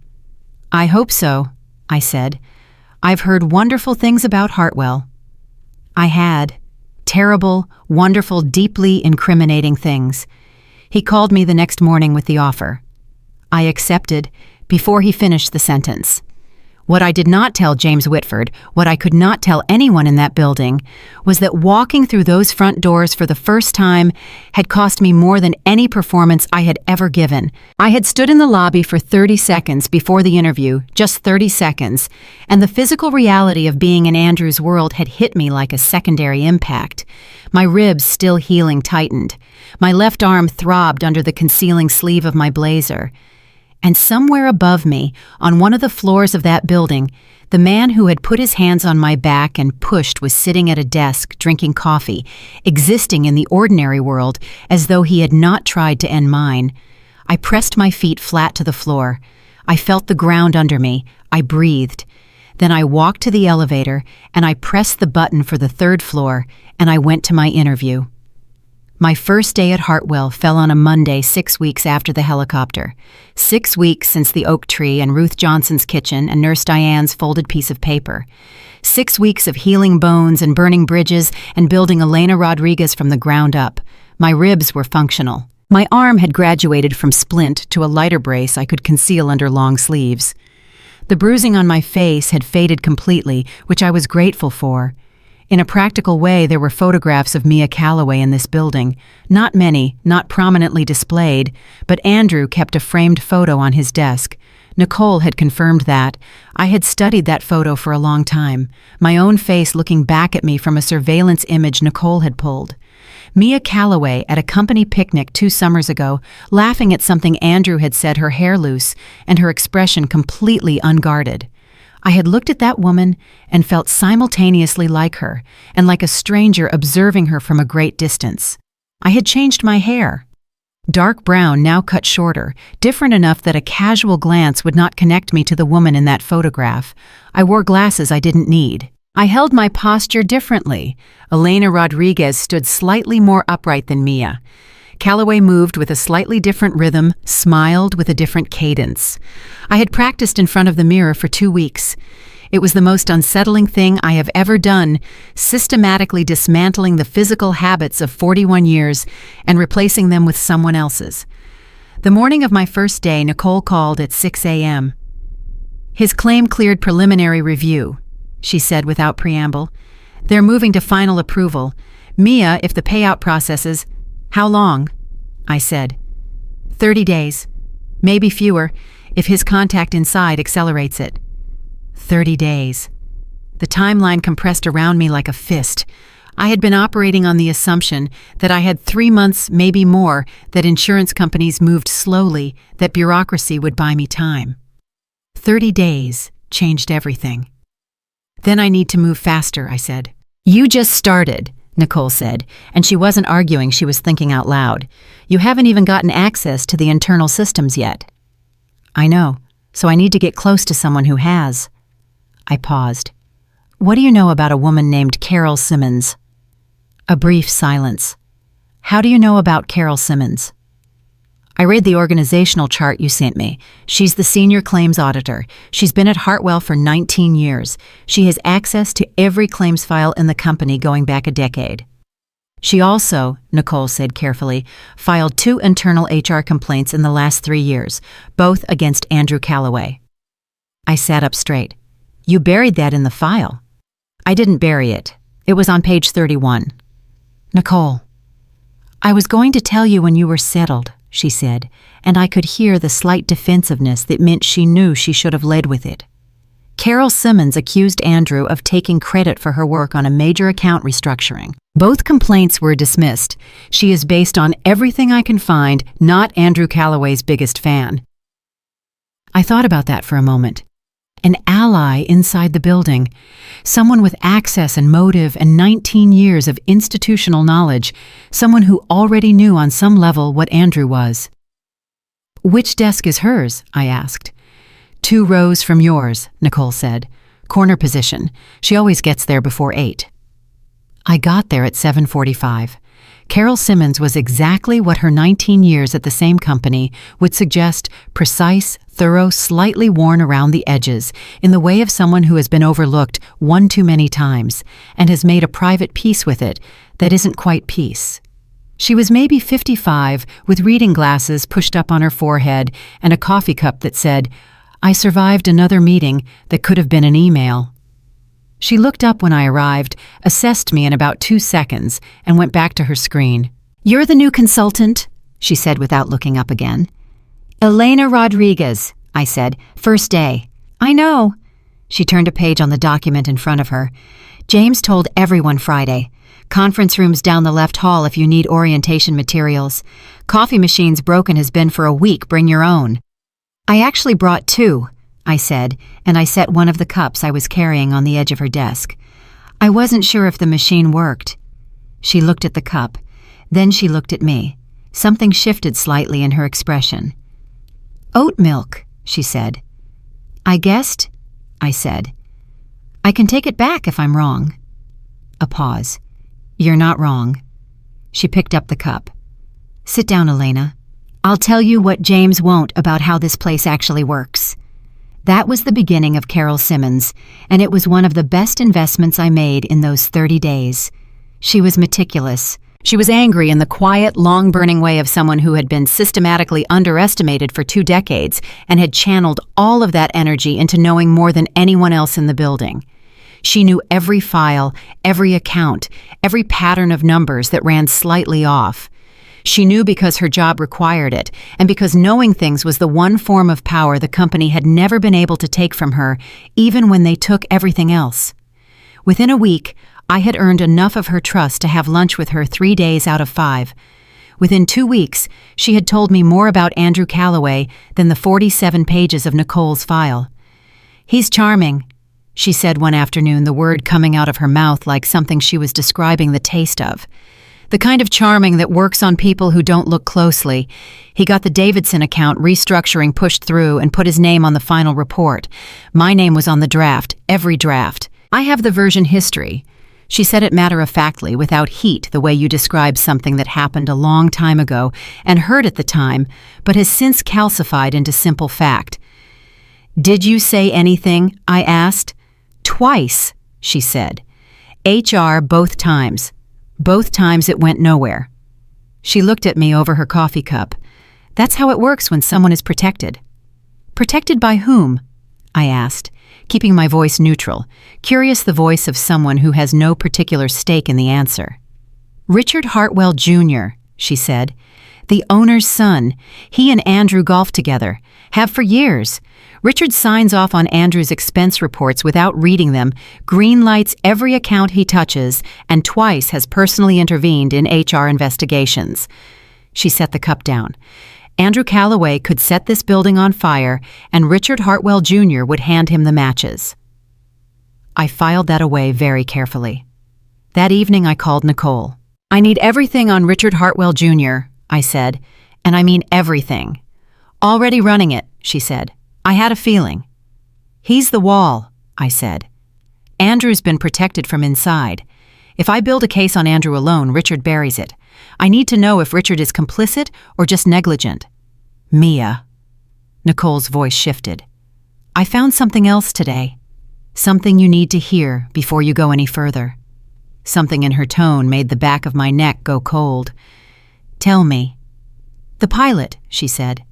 "I hope so," I said. "I've heard wonderful things about Hartwell." I had. Terrible, wonderful, deeply incriminating things. He called me the next morning with the offer. I accepted before he finished the sentence. What I did not tell James Whitford, what I could not tell anyone in that building, was that walking through those front doors for the first time had cost me more than any performance I had ever given. I had stood in the lobby for 30 seconds before the interview, just 30 seconds, and the physical reality of being in Andrew's world had hit me like a secondary impact. My ribs, still healing, tightened. My left arm throbbed under the concealing sleeve of my blazer. And somewhere above me, on one of the floors of that building, the man who had put his hands on my back and pushed was sitting at a desk drinking coffee, existing in the ordinary world as though he had not tried to end mine. I pressed my feet flat to the floor. I felt the ground under me. I breathed. Then I walked to the elevator and I pressed the button for the 3rd floor and I went to my interview. My first day at Hartwell fell on a Monday 6 weeks after the helicopter. 6 weeks since the oak tree and Ruth Johnson's kitchen and Nurse Diane's folded piece of paper. 6 weeks of healing bones and burning bridges and building Elena Rodriguez from the ground up. My ribs were functional. My arm had graduated from splint to a lighter brace I could conceal under long sleeves. The bruising on my face had faded completely, which I was grateful for. In a practical way, there were photographs of Mia Calloway in this building. Not many, not prominently displayed, but Andrew kept a framed photo on his desk. Nicole had confirmed that. I had studied that photo for a long time, my own face looking back at me from a surveillance image Nicole had pulled. Mia Calloway at a company picnic 2 summers ago, laughing at something Andrew had said, her hair loose, and her expression completely unguarded. I had looked at that woman and felt simultaneously like her, and like a stranger observing her from a great distance. I had changed my hair. Dark brown, now cut shorter, different enough that a casual glance would not connect me to the woman in that photograph. I wore glasses I didn't need. I held my posture differently. Elena Rodriguez stood slightly more upright than Mia. Calloway moved with a slightly different rhythm, smiled with a different cadence. I had practiced in front of the mirror for 2 weeks. It was the most unsettling thing I have ever done, systematically dismantling the physical habits of 41 years and replacing them with someone else's. The morning of my first day, Nicole called at 6 a.m. "His claim cleared preliminary review," she said without preamble. "They're moving to final approval. Mia, if the payout processes..." "How long?" I said. 30 days. Maybe fewer, if his contact inside accelerates it. 30 days. The timeline compressed around me like a fist. I had been operating on the assumption that I had 3 months, maybe more, that insurance companies moved slowly, that bureaucracy would buy me time. 30 days changed everything. "Then I need to move faster," I said. "You just started. Nicole said, and she wasn't arguing, she was thinking out loud. You haven't even gotten access to the internal systems yet. I know, so I need to get close to someone who has. I paused. What do you know about a woman named Carol Simmons? A brief silence. How do you know about Carol Simmons? I read the organizational chart you sent me. She's the senior claims auditor. She's been at Hartwell for 19 years. She has access to every claims file in the company going back a decade. She also, Nicole said carefully, filed 2 internal HR complaints in the last 3 years, both against Andrew Calloway. I sat up straight. You buried that in the file. I didn't bury it. It was on page 31. Nicole, I was going to tell you when you were settled, she said, and I could hear the slight defensiveness that meant she knew she should have led with it. Carol Simmons accused Andrew of taking credit for her work on a major account restructuring. Both complaints were dismissed. She is based on everything I can find, not Andrew Calloway's biggest fan. I thought about that for a moment. An ally inside the building, someone with access and motive and 19 years of institutional knowledge, someone who already knew on some level what Andrew was. Which desk is hers? I asked. 2 rows from yours, Nicole said. Corner position. She always gets there before 8. I got there at 7:45. Carol Simmons was exactly what her 19 years at the same company would suggest: precise, thorough, slightly worn around the edges, in the way of someone who has been overlooked one too many times and has made a private peace with it that isn't quite peace. She was maybe 55, with reading glasses pushed up on her forehead and a coffee cup that said, "I survived another meeting that could have been an email." She looked up when I arrived, assessed me in about 2 seconds, and went back to her screen. "You're the new consultant," she said without looking up again. "Elena Rodriguez," I said. "First day." "I know." She turned a page on the document in front of her. "James told everyone Friday. Conference room's down the left hall if you need orientation materials. Coffee machine's broken, has been for a week, bring your own." "I actually brought 2. I said, and I set one of the cups I was carrying on the edge of her desk. I wasn't sure if the machine worked. She looked at the cup. Then she looked at me. Something shifted slightly in her expression. "Oat milk," she said. "I guessed," I said. "I can take it back if I'm wrong." A pause. "You're not wrong." She picked up the cup. "Sit down, Elena. I'll tell you what James won't about how this place actually works." That was the beginning of Carol Simmons, and it was one of the best investments I made in those 30 days. She was meticulous. She was angry in the quiet, long-burning way of someone who had been systematically underestimated for 2 decades and had channeled all of that energy into knowing more than anyone else in the building. She knew every file, every account, every pattern of numbers that ran slightly off. She knew because her job required it, and because knowing things was the one form of power the company had never been able to take from her, even when they took everything else. Within a week, I had earned enough of her trust to have lunch with her 3 days out of 5. Within 2 weeks, she had told me more about Andrew Calloway than the 47 pages of Nicole's file. "He's charming," she said one afternoon, the word coming out of her mouth like something she was describing the taste of. "The kind of charming that works on people who don't look closely. He got the Davidson account restructuring pushed through and put his name on the final report. My name was on the draft, every draft. I have the version history." She said it matter-of-factly, without heat, the way you describe something that happened a long time ago and hurt at the time, but has since calcified into simple fact. "Did you say anything?" I asked. "Twice," she said. "HR both times. Both times it went nowhere." She looked at me over her coffee cup. "That's how it works when someone is protected." "Protected by whom?" I asked, keeping my voice neutral, curious the voice of someone who has no particular stake in the answer. "Richard Hartwell, Jr., she said. "The owner's son. He and Andrew golf together. Have for years. Richard signs off on Andrew's expense reports without reading them, greenlights every account he touches, and twice has personally intervened in HR investigations." She set the cup down. "Andrew Calloway could set this building on fire, and Richard Hartwell, Jr. would hand him the matches." I filed that away very carefully. That evening I called Nicole. "I need everything on Richard Hartwell Jr.," I said, "and I mean everything." "Already running it," she said. "I had a feeling." "He's the wall," I said. "Andrew's been protected from inside. If I build a case on Andrew alone, Richard buries it. I need to know if Richard is complicit or just negligent." "Mia." Nicole's voice shifted. "I found something else today. Something you need to hear before you go any further." Something in her tone made the back of my neck go cold. "Tell me." "The pilot," she said.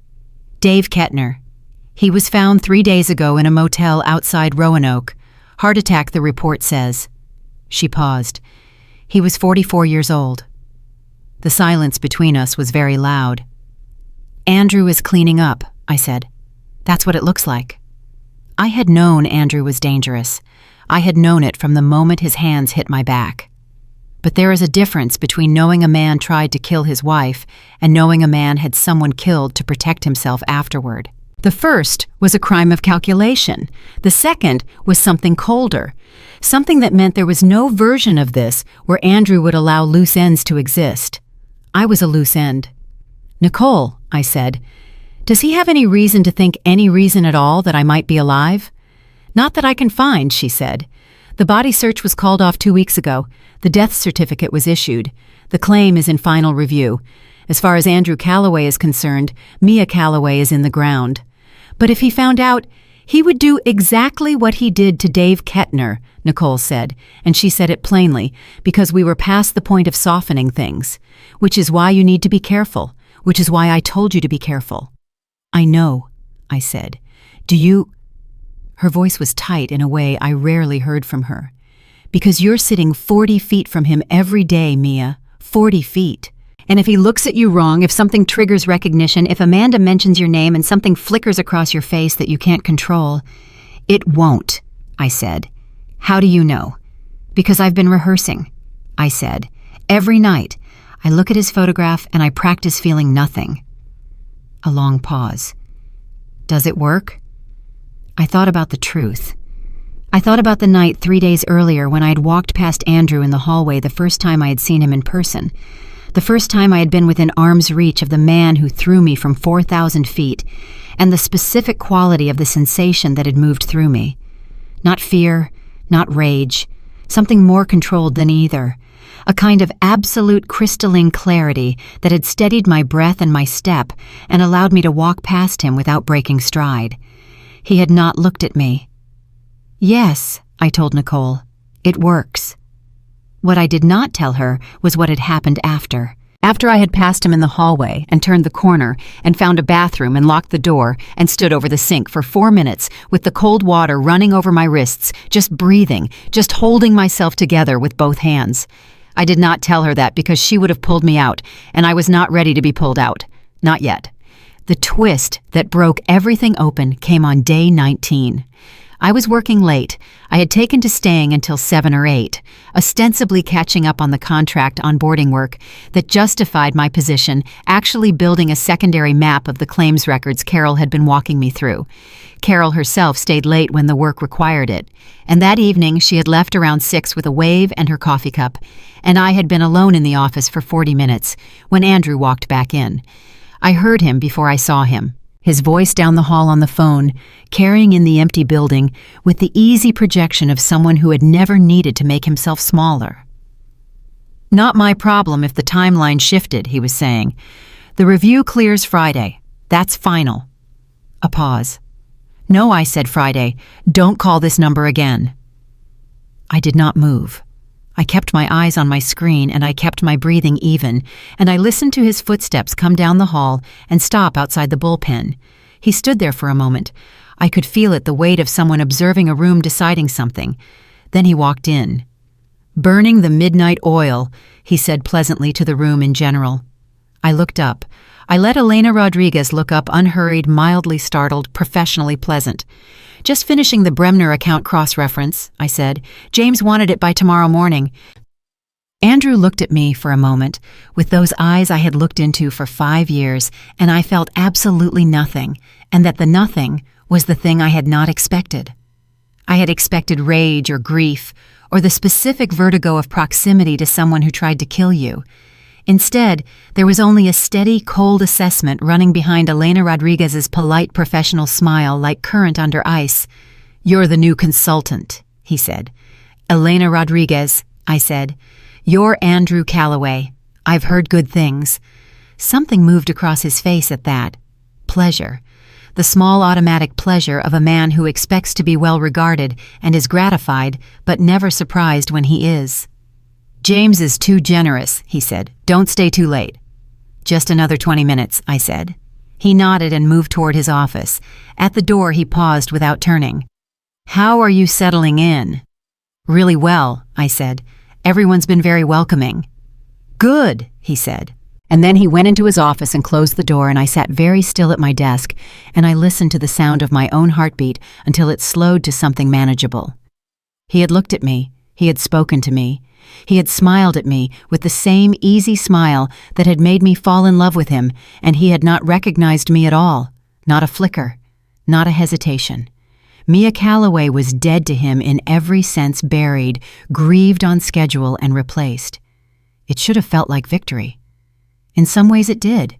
"Dave Kettner. He was found 3 days ago in a motel outside Roanoke. Heart attack, the report says." She paused. "He was 44 years old." The silence between us was very loud. "Andrew is cleaning up," I said. "That's what it looks like." I had known Andrew was dangerous. I had known it from the moment his hands hit my back. But there is a difference between knowing a man tried to kill his wife and knowing a man had someone killed to protect himself afterward. The first was a crime of calculation. The second was something colder, something that meant there was no version of this where Andrew would allow loose ends to exist. I was a loose end. "Nicole," I said, "does he have any reason to think any reason at all that I might be alive?" "Not that I can find," she said. "The body search was called off 2 weeks ago. The death certificate was issued. The claim is in final review. As far as Andrew Calloway is concerned, Mia Calloway is in the ground. But if he found out, he would do exactly what he did to Dave Kettner," Nicole said, and she said it plainly, because we were past the point of softening things. "Which is why you need to be careful, which is why I told you to be careful." "I know," I said. "Do you—" Her voice was tight in a way I rarely heard from her. "Because you're sitting 40 feet from him every day, Mia. 40 feet. And if he looks at you wrong, if something triggers recognition, if Amanda mentions your name and something flickers across your face that you can't control—" "It won't," I said. "How do you know?" "Because I've been rehearsing," I said. "Every night. I look at his photograph and I practice feeling nothing." A long pause. "Does it work?" I thought about the truth. I thought about the night 3 days earlier when I had walked past Andrew in the hallway the first time I had seen him in person. The first time I had been within arm's reach of the man who threw me from 4,000 feet, and the specific quality of the sensation that had moved through me. Not fear, not rage, something more controlled than either. A kind of absolute crystalline clarity that had steadied my breath and my step and allowed me to walk past him without breaking stride. He had not looked at me. "Yes," I told Nicole, "it works." What I did not tell her was what had happened after. After I had passed him in the hallway and turned the corner and found a bathroom and locked the door and stood over the sink for 4 minutes with the cold water running over my wrists, just breathing, just holding myself together with both hands. I did not tell her that because she would have pulled me out, and I was not ready to be pulled out. Not yet. The twist that broke everything open came on day 19. I was working late. I had taken to staying until 7 or 8, ostensibly catching up on the contract onboarding work that justified my position, actually building a secondary map of the claims records Carol had been walking me through. Carol herself stayed late when the work required it, and that evening she had left around 6 with a wave and her coffee cup, and I had been alone in the office for 40 minutes when Andrew walked back in. I heard him before I saw him. His voice down the hall on the phone, carrying in the empty building with the easy projection of someone who had never needed to make himself smaller. "Not my problem if the timeline shifted," he was saying. "The review clears Friday. That's final." A pause. "No," I said Friday. "Don't call this number again." I did not move. I kept my eyes on my screen and I kept my breathing even, and I listened to his footsteps come down the hall and stop outside the bullpen. He stood there for a moment. I could feel it, the weight of someone observing a room deciding something. Then he walked in. "Burning the midnight oil," he said pleasantly to the room in general. I looked up. I let Elena Rodriguez look up, unhurried, mildly startled, professionally pleasant. "Just finishing the Bremner account cross-reference," I said. "James wanted it by tomorrow morning." Andrew looked at me for a moment, with those eyes I had looked into for 5 years, and I felt absolutely nothing, and that the nothing was the thing I had not expected. I had expected rage or grief, or the specific vertigo of proximity to someone who tried to kill you. Instead, there was only a steady, cold assessment running behind Elena Rodriguez's polite professional smile like current under ice. "You're the new consultant," he said. "Elena Rodriguez," I said. "You're Andrew Calloway. I've heard good things." Something moved across his face at that. Pleasure. The small automatic pleasure of a man who expects to be well regarded and is gratified, but never surprised when he is. "James is too generous," he said. "Don't stay too late." "Just another 20 minutes, I said. He nodded and moved toward his office. At the door, he paused without turning. "How are you settling in?" "Really well," I said. "Everyone's been very welcoming." "Good," he said. And then he went into his office and closed the door, and I sat very still at my desk, and I listened to the sound of my own heartbeat until it slowed to something manageable. He had looked at me. He had spoken to me. He had smiled at me with the same easy smile that had made me fall in love with him, and he had not recognized me at all. Not a flicker. Not a hesitation. Mia Calloway was dead to him in every sense, buried, grieved on schedule, and replaced. It should have felt like victory. In some ways it did.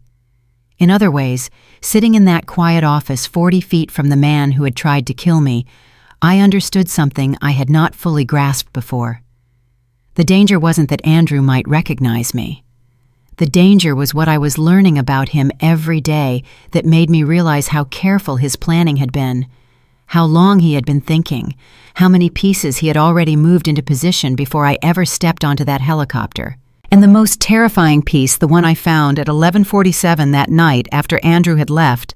In other ways, sitting in that quiet office 40 feet from the man who had tried to kill me, I understood something I had not fully grasped before. The danger wasn't that Andrew might recognize me. The danger was what I was learning about him every day that made me realize how careful his planning had been, how long he had been thinking, how many pieces he had already moved into position before I ever stepped onto that helicopter. And the most terrifying piece, the one I found at 11:47 that night after Andrew had left,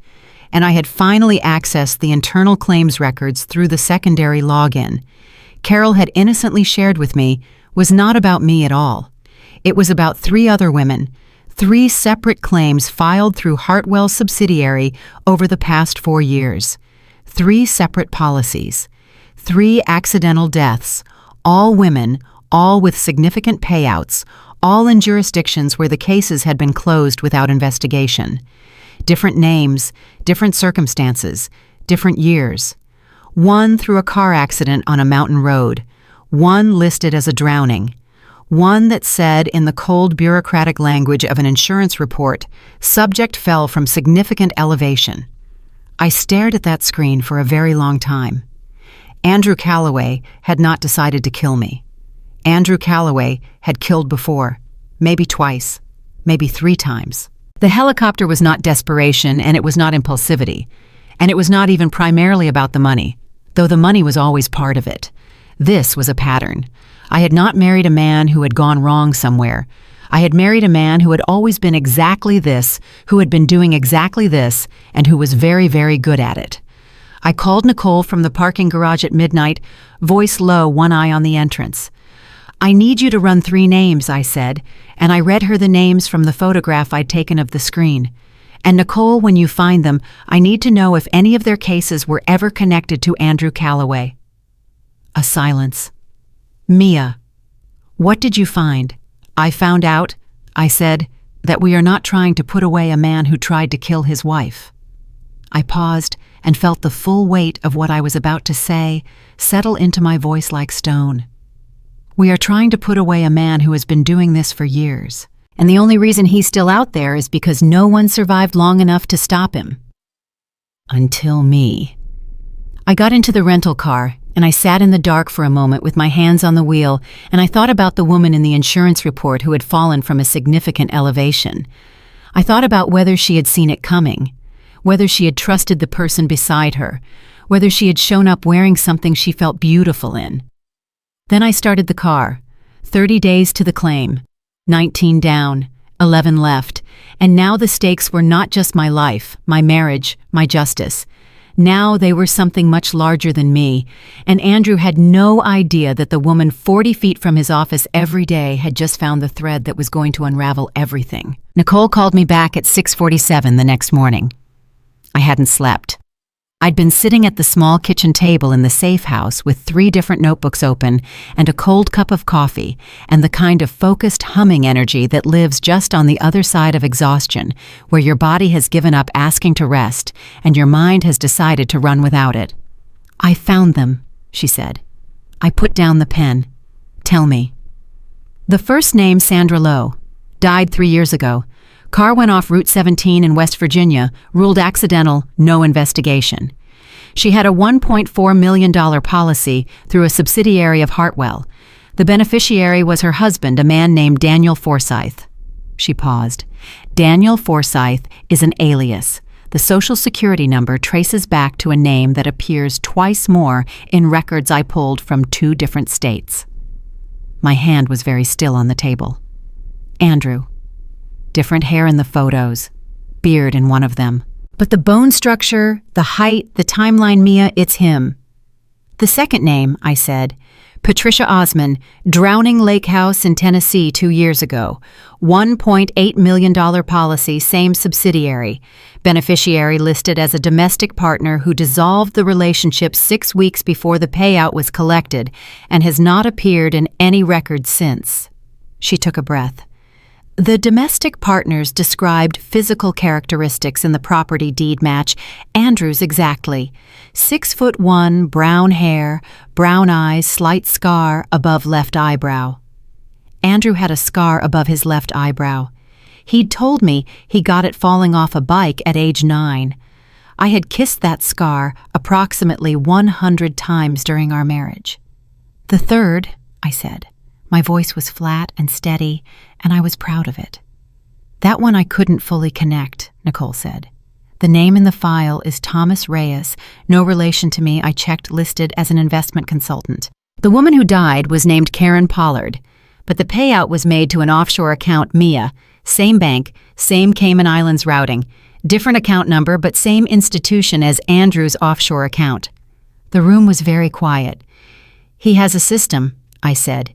and I had finally accessed the internal claims records through the secondary login, Carol had innocently shared with me, was not about me at all. It was about 3 other women, 3 separate claims filed through Hartwell's subsidiary over the past 4 years. 3 separate policies. 3 accidental deaths, all women, all with significant payouts, all in jurisdictions where the cases had been closed without investigation. Different names, different circumstances, different years. One through a car accident on a mountain road. One listed as a drowning. One that said in the cold bureaucratic language of an insurance report, subject fell from significant elevation. I stared at that screen for a very long time. Andrew Calloway had not decided to kill me. Andrew Calloway had killed before, maybe twice, maybe 3 times. The helicopter was not desperation, and it was not impulsivity, and it was not even primarily about the money, though the money was always part of it. This was a pattern. I had not married a man who had gone wrong somewhere. I had married a man who had always been exactly this, who had been doing exactly this, and who was very, very good at it. I called Nicole from the parking garage at midnight, voice low, one eye on the entrance. "I need you to run 3 names," I said, and I read her the names from the photograph I'd taken of the screen. "And Nicole, when you find them, I need to know if any of their cases were ever connected to Andrew Calloway." A silence. "Mia, what did you find?" "I found out," I said, "that we are not trying to put away a man who tried to kill his wife." I paused and felt the full weight of what I was about to say settle into my voice like stone. "We are trying to put away a man who has been doing this for years, and the only reason he's still out there is because no one survived long enough to stop him. Until me." I got into the rental car, and I sat in the dark for a moment with my hands on the wheel, and I thought about the woman in the insurance report who had fallen from a significant elevation. I thought about whether she had seen it coming, whether she had trusted the person beside her, whether she had shown up wearing something she felt beautiful in. Then I started the car. 30 days to the claim. 19 down, 11 left, and now the stakes were not just my life, my marriage, my justice. Now they were something much larger than me, and Andrew had no idea that the woman 40 feet from his office every day had just found the thread that was going to unravel everything. Nicole called me back at 6:47 the next morning. I hadn't slept. I'd been sitting at the small kitchen table in the safe house with 3 different notebooks open and a cold cup of coffee and the kind of focused humming energy that lives just on the other side of exhaustion, where your body has given up asking to rest and your mind has decided to run without it. "I found them," she said. I put down the pen. Tell me. The first name, Sandra Lowe. Died 3 years ago. Car went off Route 17 in West Virginia, ruled accidental, no investigation. She had a $1.4 million policy through a subsidiary of Hartwell. The beneficiary was her husband, a man named Daniel Forsyth. She paused. Daniel Forsyth is an alias. The Social Security number traces back to a name that appears twice more in records I pulled from 2 different states. My hand was very still on the table. Andrew. Different hair in the photos. Beard in one of them. But the bone structure, the height, the timeline, Mia, it's him. The second name, I said. Patricia Osman, Drowning Lake House in Tennessee 2 years ago. $1.8 million policy, same subsidiary. Beneficiary listed as a domestic partner who dissolved the relationship 6 weeks before the payout was collected and has not appeared in any record since. She took a breath. The domestic partners described physical characteristics in the property deed match, Andrew's exactly. 6'1", brown hair, brown eyes, slight scar above left eyebrow. Andrew had a scar above his left eyebrow. He'd told me he got it falling off a bike at age 9. I had kissed that scar approximately 100 times during our marriage. The third, I said. My voice was flat and steady, and I was proud of it. That one I couldn't fully connect, Nicole said. The name in the file is Thomas Reyes, no relation to me. I checked, listed as an investment consultant. The woman who died was named Karen Pollard, but the payout was made to an offshore account, Mia, same bank, same Cayman Islands routing, different account number but same institution as Andrew's offshore account. The room was very quiet. He has a system, I said.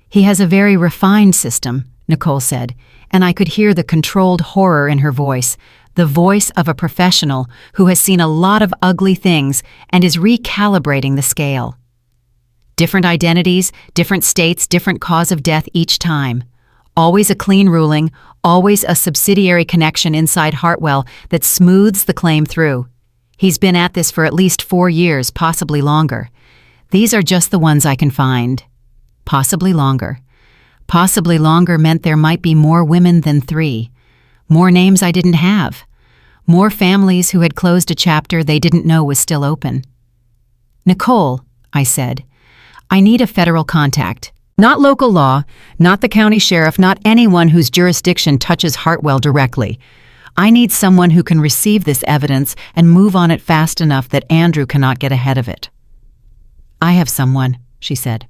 He has a very refined system, Nicole said, and I could hear the controlled horror in her voice, the voice of a professional who has seen a lot of ugly things and is recalibrating the scale. Different identities, different states, different cause of death each time. Always a clean ruling, always a subsidiary connection inside Hartwell that smooths the claim through. He's been at this for at least 4 years, possibly longer. These are just the ones I can find. Possibly longer. Possibly longer meant there might be more women than 3. More names I didn't have. More families who had closed a chapter they didn't know was still open. Nicole, I said, I need a federal contact. Not local law, not the county sheriff, not anyone whose jurisdiction touches Hartwell directly. I need someone who can receive this evidence and move on it fast enough that Andrew cannot get ahead of it. I have someone, she said.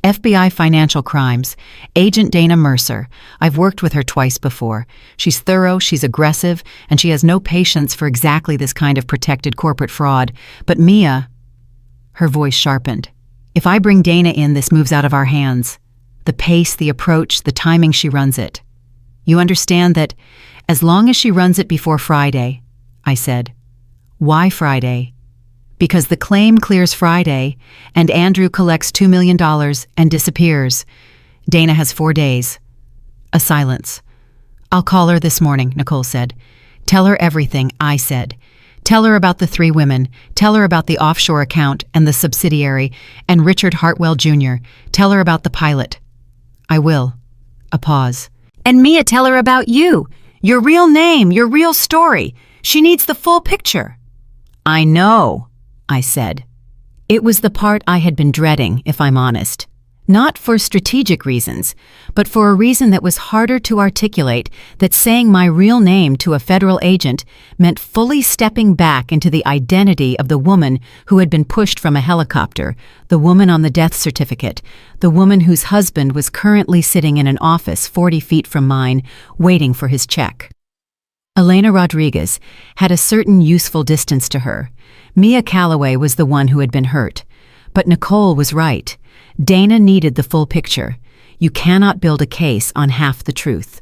FBI Financial Crimes, Agent Dana Mercer. I've worked with her twice before. She's thorough, she's aggressive, and she has no patience for exactly this kind of protected corporate fraud. But Mia, her voice sharpened. If I bring Dana in, this moves out of our hands. The pace, the approach, the timing she runs it. You understand that as long as she runs it before Friday, I said. Why Friday? Because the claim clears Friday, and Andrew collects $2 million and disappears. Dana has 4 days. A silence. I'll call her this morning, Nicole said. Tell her everything, I said. Tell her about the 3 women. Tell her about the offshore account and the subsidiary, and Richard Hartwell Jr. Tell her about the pilot. I will. A pause. And Mia, tell her about you. Your real name, your real story. She needs the full picture. I know, I said. It was the part I had been dreading, if I'm honest. Not for strategic reasons, but for a reason that was harder to articulate, that saying my real name to a federal agent meant fully stepping back into the identity of the woman who had been pushed from a helicopter, the woman on the death certificate, the woman whose husband was currently sitting in an office 40 feet from mine, waiting for his check. Elena Rodriguez had a certain useful distance to her. Mia Calloway was the one who had been hurt. But Nicole was right. Dana needed the full picture. You cannot build a case on half the truth.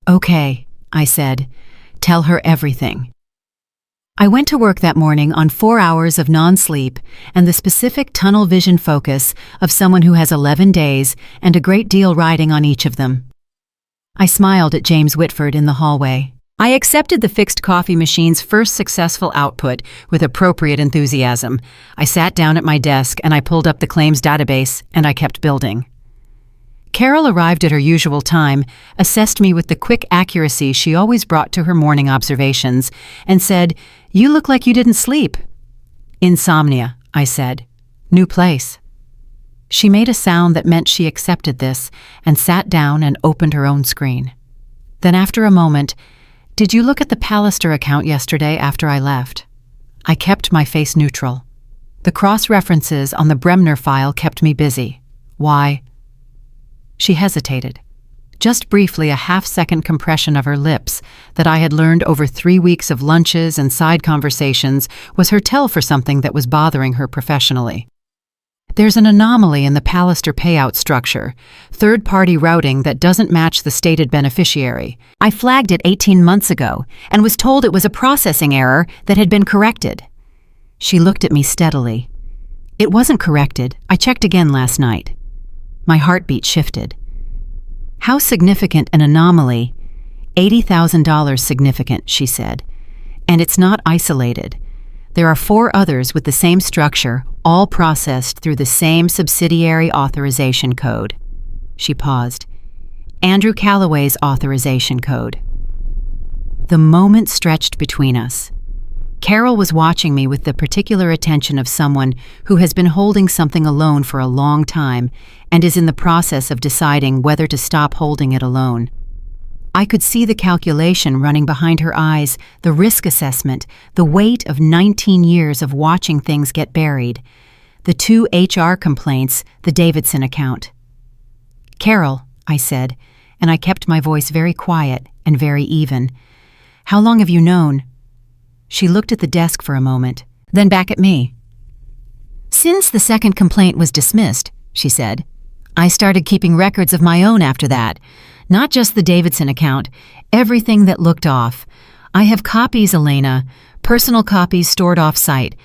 Okay, I said. Tell her everything. I went to work that morning on 4 hours of non-sleep and the specific tunnel vision focus of someone who has 11 days and a great deal riding on each of them. I smiled at James Whitford in the hallway. I accepted the fixed coffee machine's first successful output with appropriate enthusiasm. I sat down at my desk and I pulled up the claims database and I kept building. Carol arrived at her usual time, assessed me with the quick accuracy she always brought to her morning observations, and said, "You look like you didn't sleep." "Insomnia," I said. "New place." She made a sound that meant she accepted this and sat down and opened her own screen. Then after a moment, "Did you look at the Pallister account yesterday after I left?" I kept my face neutral. The cross-references on the Bremner file kept me busy. "Why?" She hesitated. Just briefly, a half-second compression of her lips that I had learned over 3 weeks of lunches and side conversations was her tell for something that was bothering her professionally. "There's an anomaly in the Pallister payout structure, third-party routing that doesn't match the stated beneficiary. I flagged it 18 months ago and was told it was a processing error that had been corrected." She looked at me steadily. "It wasn't corrected. I checked again last night." My heartbeat shifted. "How significant an anomaly?" $80,000 significant, she said. "And it's not isolated. There are 4 others with the same structure, all processed through the same subsidiary authorization code." She paused. "Andrew Calloway's authorization code." The moment stretched between us. Carol was watching me with the particular attention of someone who has been holding something alone for a long time and is in the process of deciding whether to stop holding it alone. I could see the calculation running behind her eyes, the risk assessment, the weight of 19 years of watching things get buried, the 2 HR complaints, the Davidson account. "Carol," I said, and I kept my voice very quiet and very even. "How long have you known?" She looked at the desk for a moment, then back at me. "Since the second complaint was dismissed," she said. "I started keeping records of my own after that. Not just the Davidson account, everything that looked off. I have copies, Elena, personal copies stored off-site.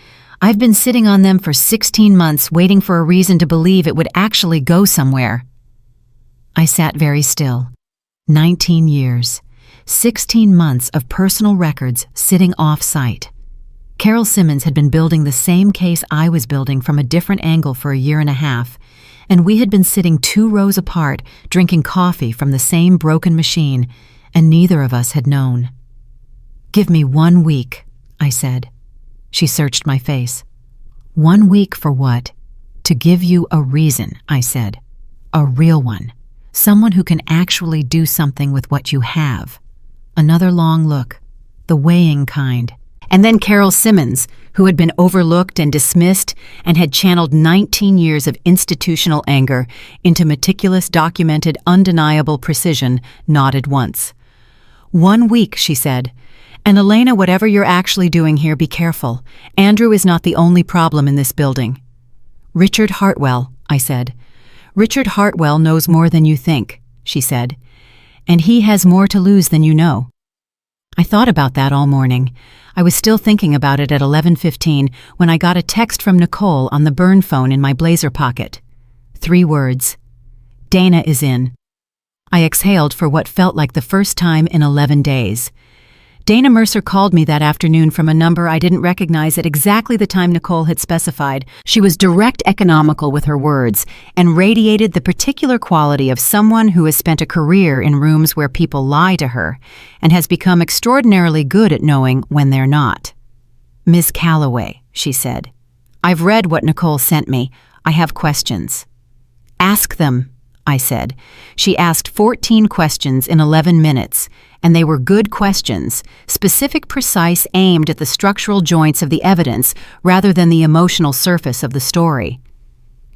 I've been sitting on them for 16 months waiting for a reason to believe it would actually go somewhere." I sat very still. 19 years. 16 months of personal records sitting off-site. Carol Simmons had been building the same case I was building from a different angle for a year and a half, and we had been sitting 2 rows apart drinking coffee from the same broken machine, and neither of us had known. "Give me 1 week," I said. She searched my face. "1 week for what?" "To give you a reason," I said. "A real one. Someone who can actually do something with what you have." Another long look, the weighing kind. And then Carol Simmons, who had been overlooked and dismissed and had channeled 19 years of institutional anger into meticulous, documented, undeniable precision, nodded once. "1 week," she said. "And Elena, whatever you're actually doing here, be careful. Andrew is not the only problem in this building." "Richard Hartwell," I said. "Richard Hartwell knows more than you think," she said. "And he has more to lose than you know." I thought about that all morning. I was still thinking about it at 11:15 when I got a text from Nicole on the burn phone in my blazer pocket. 3 words. "Dana is in." I exhaled for what felt like the first time in 11 days. Dana Mercer called me that afternoon from a number I didn't recognize at exactly the time Nicole had specified. She was direct, economical with her words, and radiated the particular quality of someone who has spent a career in rooms where people lie to her and has become extraordinarily good at knowing when they're not. "Miss Calloway," she said. "I've read what Nicole sent me. I have questions." "Ask them," I said. She asked 14 questions in 11 minutes, and they were good questions, specific, precise, aimed at the structural joints of the evidence rather than the emotional surface of the story.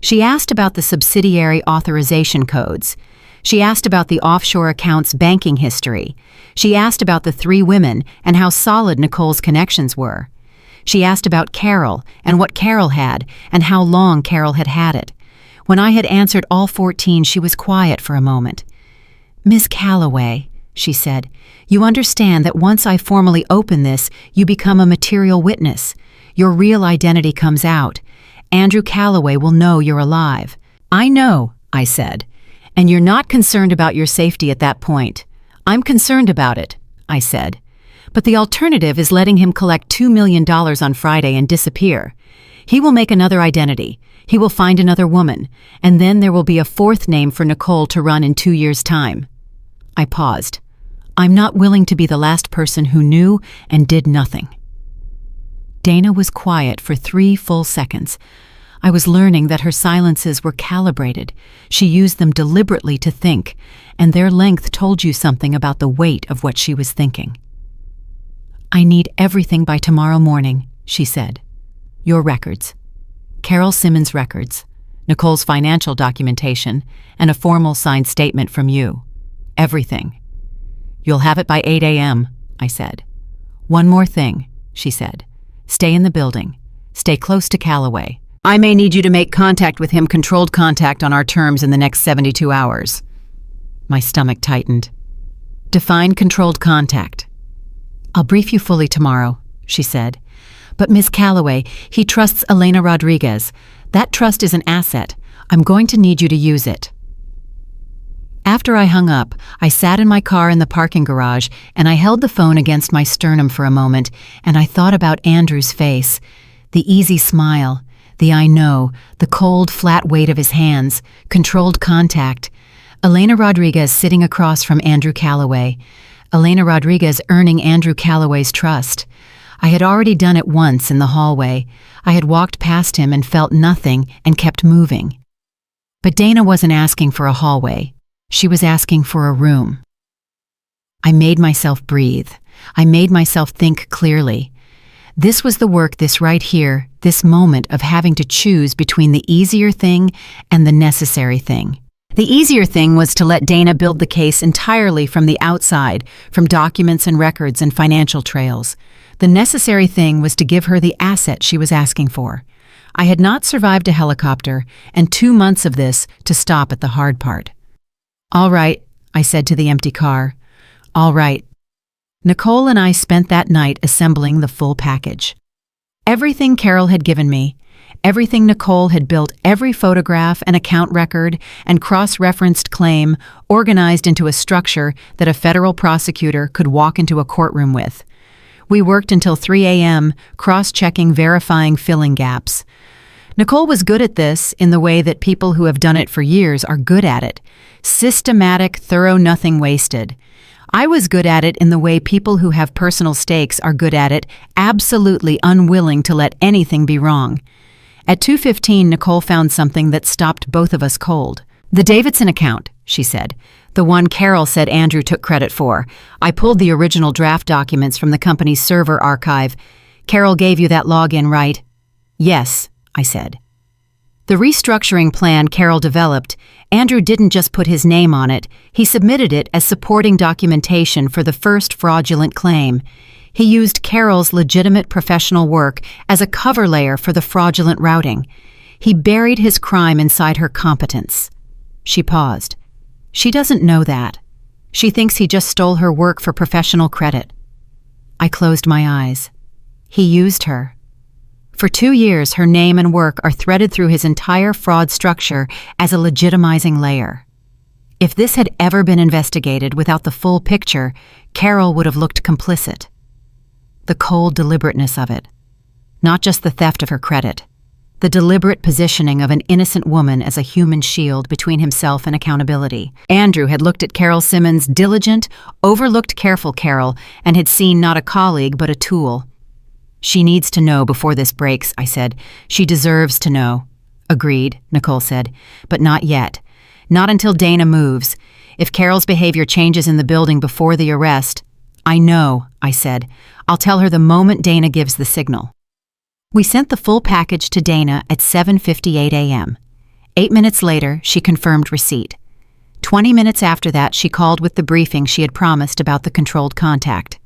She asked about the subsidiary authorization codes. She asked about the offshore account's banking history. She asked about the 3 women and how solid Nicole's connections were. She asked about Carol and what Carol had and how long Carol had had it. When I had answered all 14, she was quiet for a moment. "Miss Calloway," she said, "you understand that once I formally open this, you become a material witness. Your real identity comes out. Andrew Calloway will know you're alive." "I know," I said, "and you're not concerned about your safety at that point." "I'm concerned about it," I said. "But the alternative is letting him collect $2 million on Friday and disappear. He will make another identity. He will find another woman, and then there will be a fourth name for Nicole to run in 2 years' time. I paused. I'm not willing to be the last person who knew and did nothing. Dana was quiet for 3 full seconds. I was learning that her silences were calibrated. She used them deliberately to think, and their length told you something about the weight of what she was thinking. I need everything by tomorrow morning, she said. Your records. Carol Simmons' records, Nicole's financial documentation, and a formal signed statement from you. Everything. You'll have it by 8 a.m., I said. One more thing, she said. Stay in the building. Stay close to Calloway. I may need you to make contact with him, controlled contact on our terms in the next 72 hours. My stomach tightened. Define controlled contact. I'll brief you fully tomorrow, she said. But Miss Calloway, he trusts Elena Rodriguez. That trust is an asset. I'm going to need you to use it. After I hung up, I sat in my car in the parking garage and I held the phone against my sternum for a moment and I thought about Andrew's face, the easy smile, the I know, the cold, flat weight of his hands, controlled contact. Elena Rodriguez sitting across from Andrew Calloway. Elena Rodriguez earning Andrew Calloway's trust. I had already done it once in the hallway. I had walked past him and felt nothing and kept moving. But Dana wasn't asking for a hallway. She was asking for a room. I made myself breathe. I made myself think clearly. This was the work, this right here, this moment of having to choose between the easier thing and the necessary thing. The easier thing was to let Dana build the case entirely from the outside, from documents and records and financial trails. The necessary thing was to give her the asset she was asking for. I had not survived a helicopter, and 2 months of this to stop at the hard part. All right, I said to the empty car. All right. Nicole and I spent that night assembling the full package. Everything Carol had given me, everything Nicole had built, every photograph and account record and cross-referenced claim organized into a structure that a federal prosecutor could walk into a courtroom with. We worked until 3 a.m., cross-checking, verifying, filling gaps. Nicole was good at this in the way that people who have done it for years are good at it. Systematic, thorough, nothing wasted. I was good at it in the way people who have personal stakes are good at it, absolutely unwilling to let anything be wrong. At 2:15, Nicole found something that stopped both of us cold. The Davidson account, she said. The one Carol said Andrew took credit for. I pulled the original draft documents from the company's server archive. Carol gave you that login, right? Yes, I said. The restructuring plan Carol developed, Andrew didn't just put his name on it, he submitted it as supporting documentation for the first fraudulent claim. He used Carol's legitimate professional work as a cover layer for the fraudulent routing. He buried his crime inside her competence. She paused. She doesn't know that. She thinks he just stole her work for professional credit. I closed my eyes. He used her. For 2 years, her name and work are threaded through his entire fraud structure as a legitimizing layer. If this had ever been investigated without the full picture, Carol would have looked complicit. The cold deliberateness of it. Not just the theft of her credit. The deliberate positioning of an innocent woman as a human shield between himself and accountability. Andrew had looked at Carol Simmons' diligent, overlooked careful Carol and had seen not a colleague but a tool. She needs to know before this breaks, I said. She deserves to know. Agreed, Nicole said, but not yet. Not until Dana moves. If Carol's behavior changes in the building before the arrest. I know, I said. I'll tell her the moment Dana gives the signal. We sent the full package to Dana at 7:58 a.m. 8 minutes later, she confirmed receipt. 20 minutes after that, she called with the briefing she had promised about the controlled contact.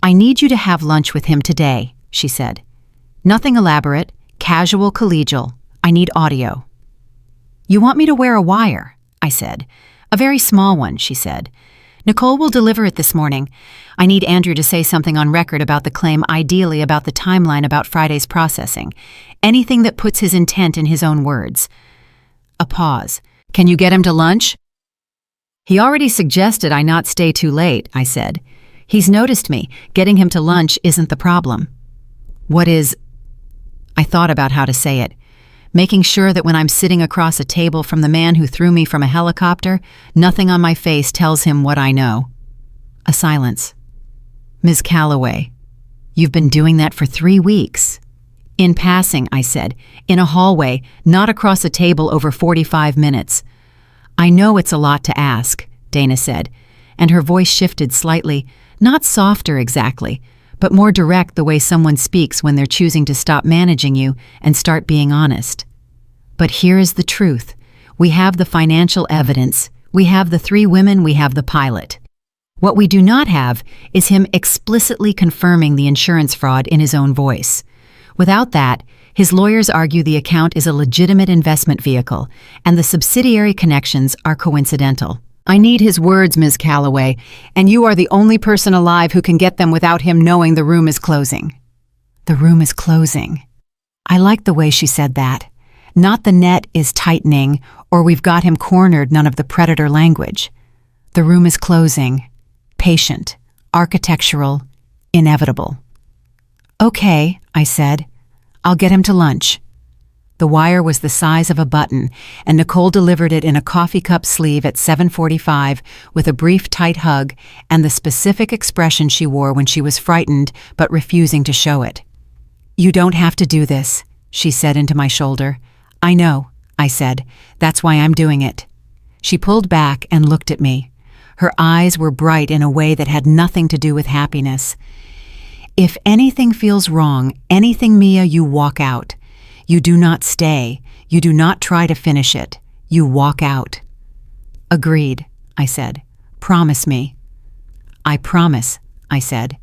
I need you to have lunch with him today, she said. Nothing elaborate, casual, collegial. I need audio. You want me to wear a wire? I said. A very small one, she said. Nicole will deliver it this morning. I need Andrew to say something on record about the claim, ideally about the timeline about Friday's processing. Anything that puts his intent in his own words. A pause. Can you get him to lunch? He already suggested I not stay too late, I said. He's noticed me. Getting him to lunch isn't the problem. What is... I thought about how to say it. making sure that when I'm sitting across a table from the man who threw me from a helicopter, nothing on my face tells him what I know. A silence. Ms. Calloway, you've been doing that for 3 weeks. In passing, I said, in a hallway, not across a table over 45 minutes. I know it's a lot to ask, Dana said, and her voice shifted slightly, not softer exactly, but more direct the way someone speaks when they're choosing to stop managing you and start being honest. But here is the truth. We have the financial evidence. We have the 3 women. We have the pilot. What we do not have is him explicitly confirming the insurance fraud in his own voice. Without that, his lawyers argue the account is a legitimate investment vehicle, and the subsidiary connections are coincidental. I need his words, Ms. Calloway, and you are the only person alive who can get them without him knowing the room is closing. The room is closing. I like the way she said that. Not the net is tightening, or we've got him cornered, none of the predator language. The room is closing. Patient, architectural, inevitable. Okay, I said. I'll get him to lunch. The wire was the size of a button, and Nicole delivered it in a coffee cup sleeve at 7:45 with a brief, tight hug and the specific expression she wore when she was frightened but refusing to show it. You don't have to do this, she said into my shoulder. I know, I said. That's why I'm doing it. She pulled back and looked at me. Her eyes were bright in a way that had nothing to do with happiness. If anything feels wrong, anything, Mia, you walk out. You do not stay. You do not try to finish it. You walk out. Agreed, I said. Promise me. I promise, I said.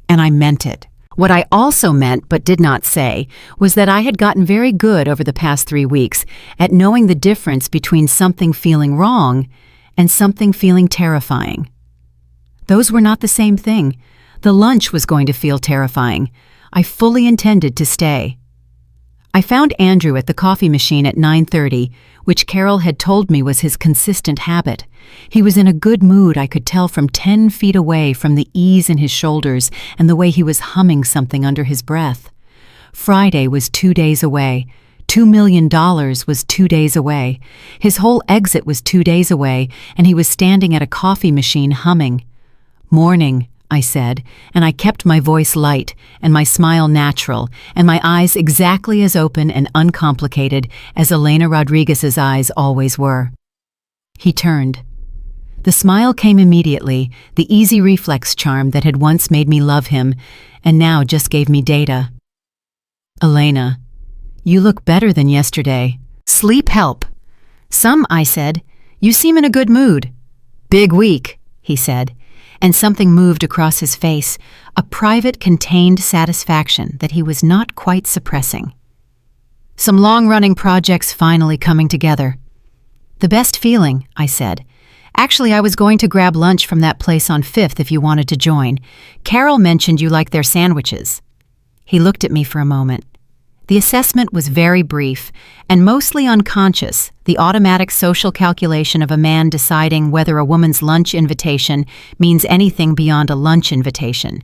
And I meant it. What I also meant but did not say was that I had gotten very good over the past 3 weeks at knowing the difference between something feeling wrong and something feeling terrifying. Those were not the same thing. The lunch was going to feel terrifying. I fully intended to stay. I found Andrew at the coffee machine at 9:30, which Carol had told me was his consistent habit. He was in a good mood, I could tell from 10 feet away from the ease in his shoulders and the way he was humming something under his breath. Friday was 2 days away. $2 million was 2 days away. His whole exit was 2 days away, and he was standing at a coffee machine humming. Morning, I said, and I kept my voice light and my smile natural and my eyes exactly as open and uncomplicated as Elena Rodriguez's eyes always were. He turned. The smile came immediately, the easy reflex charm that had once made me love him and now just gave me data. Elena, you look better than yesterday. Sleep help. Some, I said. You seem in a good mood. Big week, he said, and something moved across his face, a private, contained satisfaction that he was not quite suppressing. Some long-running projects finally coming together. The best feeling, I said. Actually, I was going to grab lunch from that place on 5th if you wanted to join. Carol mentioned you like their sandwiches. He looked at me for a moment. The assessment was very brief and mostly unconscious, the automatic social calculation of a man deciding whether a woman's lunch invitation means anything beyond a lunch invitation.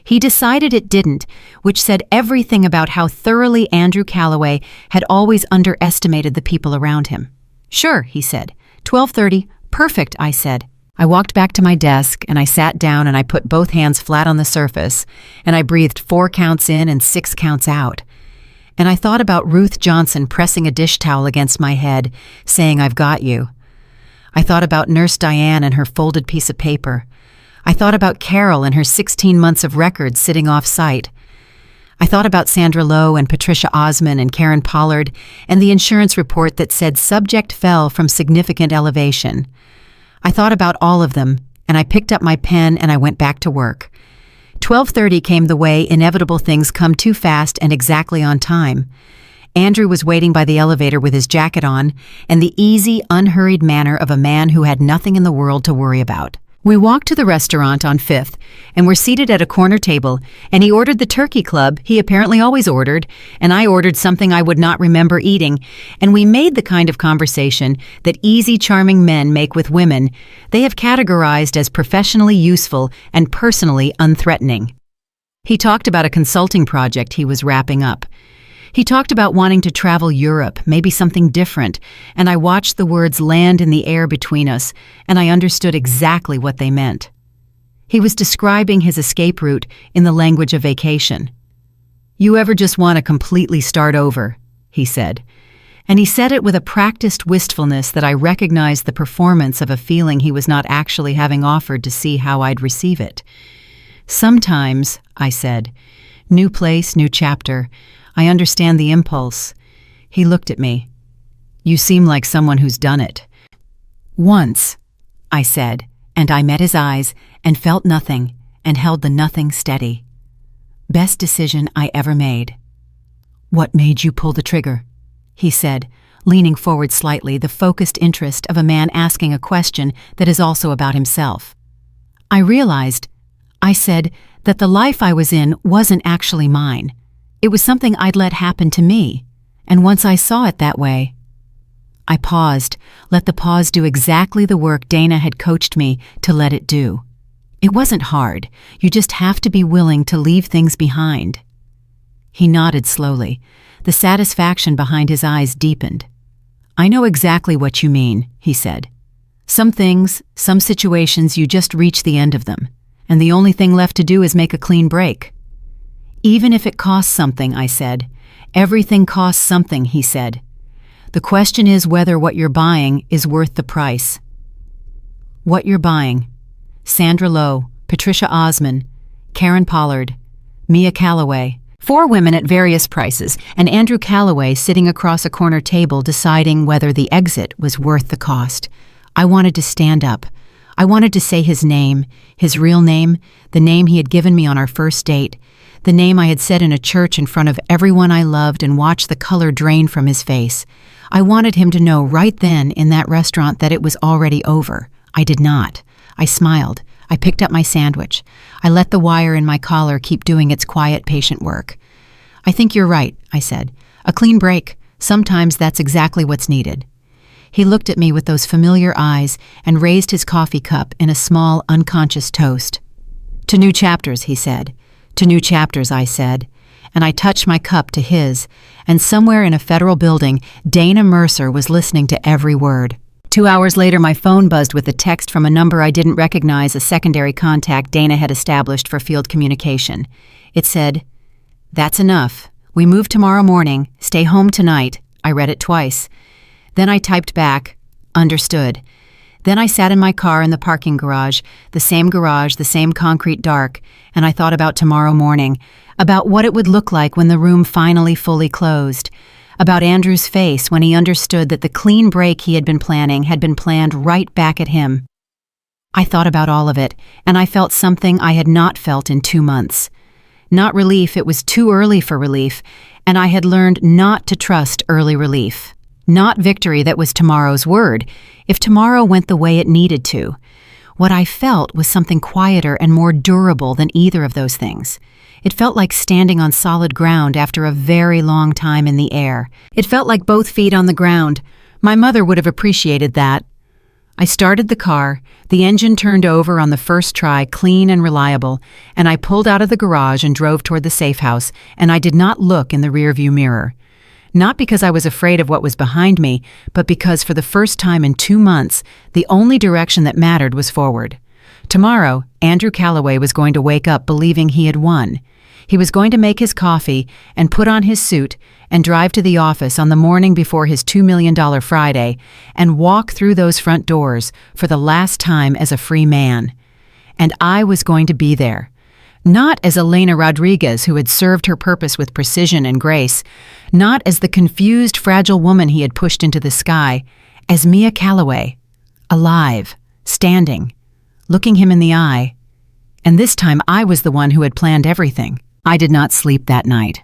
He decided it didn't, which said everything about how thoroughly Andrew Calloway had always underestimated the people around him. Sure, he said. 12:30. Perfect, I said. I walked back to my desk and I sat down and I put both hands flat on the surface and I breathed 4 counts in and 6 counts out. And I thought about Ruth Johnson pressing a dish towel against my head, saying, I've got you. I thought about Nurse Diane and her folded piece of paper. I thought about Carol and her 16 months of records sitting off-site. I thought about Sandra Lowe and Patricia Osman and Karen Pollard and the insurance report that said subject fell from significant elevation. I thought about all of them, and I picked up my pen and I went back to work. 12:30 came the way inevitable things come too fast and exactly on time. Andrew was waiting by the elevator with his jacket on and the easy, unhurried manner of a man who had nothing in the world to worry about. We walked to the restaurant on 5th and were seated at a corner table, and he ordered the turkey club he apparently always ordered, and I ordered something I would not remember eating, and we made the kind of conversation that easy, charming men make with women they have categorized as professionally useful and personally unthreatening. He talked about a consulting project he was wrapping up. He talked about wanting to travel Europe, maybe something different, and I watched the words land in the air between us, and I understood exactly what they meant. He was describing his escape route in the language of vacation. "You ever just want to completely start over?" he said. And he said it with a practiced wistfulness that I recognized the performance of a feeling he was not actually having offered to see how I'd receive it. "Sometimes," I said. "New place, new chapter. I understand the impulse." He looked at me. "You seem like someone who's done it." "Once," I said, and I met his eyes and felt nothing and held the nothing steady. "Best decision I ever made." "What made you pull the trigger?" he said, leaning forward slightly, the focused interest of a man asking a question that is also about himself. I realized, I said, that the life I was in wasn't actually mine. It was something I'd let happen to me, and once I saw it that way, I paused, let the pause do exactly the work Dana had coached me to let it do. It wasn't hard. You just have to be willing to leave things behind. He nodded slowly. The satisfaction behind his eyes deepened. "I know exactly what you mean," he said. "Some things, some situations, you just reach the end of them, and the only thing left to do is make a clean break." "Even if it costs something," I said. "Everything costs something," he said. "The question is whether what you're buying is worth the price." What you're buying. Sandra Lowe, Patricia Osman, Karen Pollard, Mia Calloway. 4 women at various prices, and Andrew Calloway sitting across a corner table deciding whether the exit was worth the cost. I wanted to stand up. I wanted to say his name, his real name, the name he had given me on our first date, the name I had said in a church in front of everyone I loved, and watch the color drain from his face. I wanted him to know right then in that restaurant that it was already over. I did not. I smiled. I picked up my sandwich. I let the wire in my collar keep doing its quiet, patient work. "I think you're right," I said. "A clean break. Sometimes that's exactly what's needed." He looked at me with those familiar eyes and raised his coffee cup in a small, unconscious toast. "To new chapters," he said. "To new chapters," I said. And I touched my cup to his, and somewhere in a federal building, Dana Mercer was listening to every word. 2 hours later, my phone buzzed with a text from a number I didn't recognize, a secondary contact Dana had established for field communication. It said, "That's enough. We move tomorrow morning. Stay home tonight." I read it twice. Then I typed back, "Understood." Then I sat in my car in the parking garage, the same concrete dark, and I thought about tomorrow morning, about what it would look like when the room finally fully closed, about Andrew's face when he understood that the clean break he had been planned right back at him. I thought about all of it, and I felt something I had not felt in 2 months. Not relief, it was too early for relief, and I had learned not to trust early relief. Not victory that was tomorrow's word, if tomorrow went the way it needed to. What I felt was something quieter and more durable than either of those things. It felt like standing on solid ground after a very long time in the air. It felt like both feet on the ground. My mother would have appreciated that. I started the car, the engine turned over on the first try, clean and reliable, and I pulled out of the garage and drove toward the safe house, and I did not look in the rearview mirror. Not because I was afraid of what was behind me, but because for the first time in 2 months, the only direction that mattered was forward. Tomorrow, Andrew Calloway was going to wake up believing he had won. He was going to make his coffee and put on his suit and drive to the office on the morning before his $2 million Friday and walk through those front doors for the last time as a free man. And I was going to be there. Not as Elena Rodriguez, who had served her purpose with precision and grace, not as the confused, fragile woman he had pushed into the sky, as Mia Calloway, alive, standing, looking him in the eye. And this time I was the one who had planned everything. I did not sleep that night.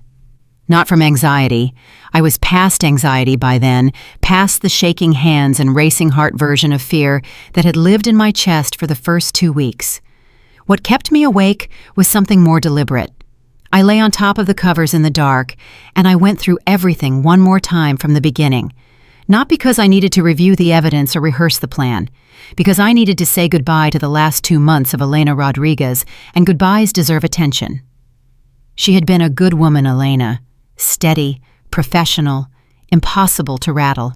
Not from anxiety. I was past anxiety by then, past the shaking hands and racing heart version of fear that had lived in my chest for the first 2 weeks. What kept me awake was something more deliberate. I lay on top of the covers in the dark, and I went through everything one more time from the beginning. Not because I needed to review the evidence or rehearse the plan, because I needed to say goodbye to the last 2 months of Elena Rodriguez, and goodbyes deserve attention. She had been a good woman, Elena. Steady, professional, impossible to rattle.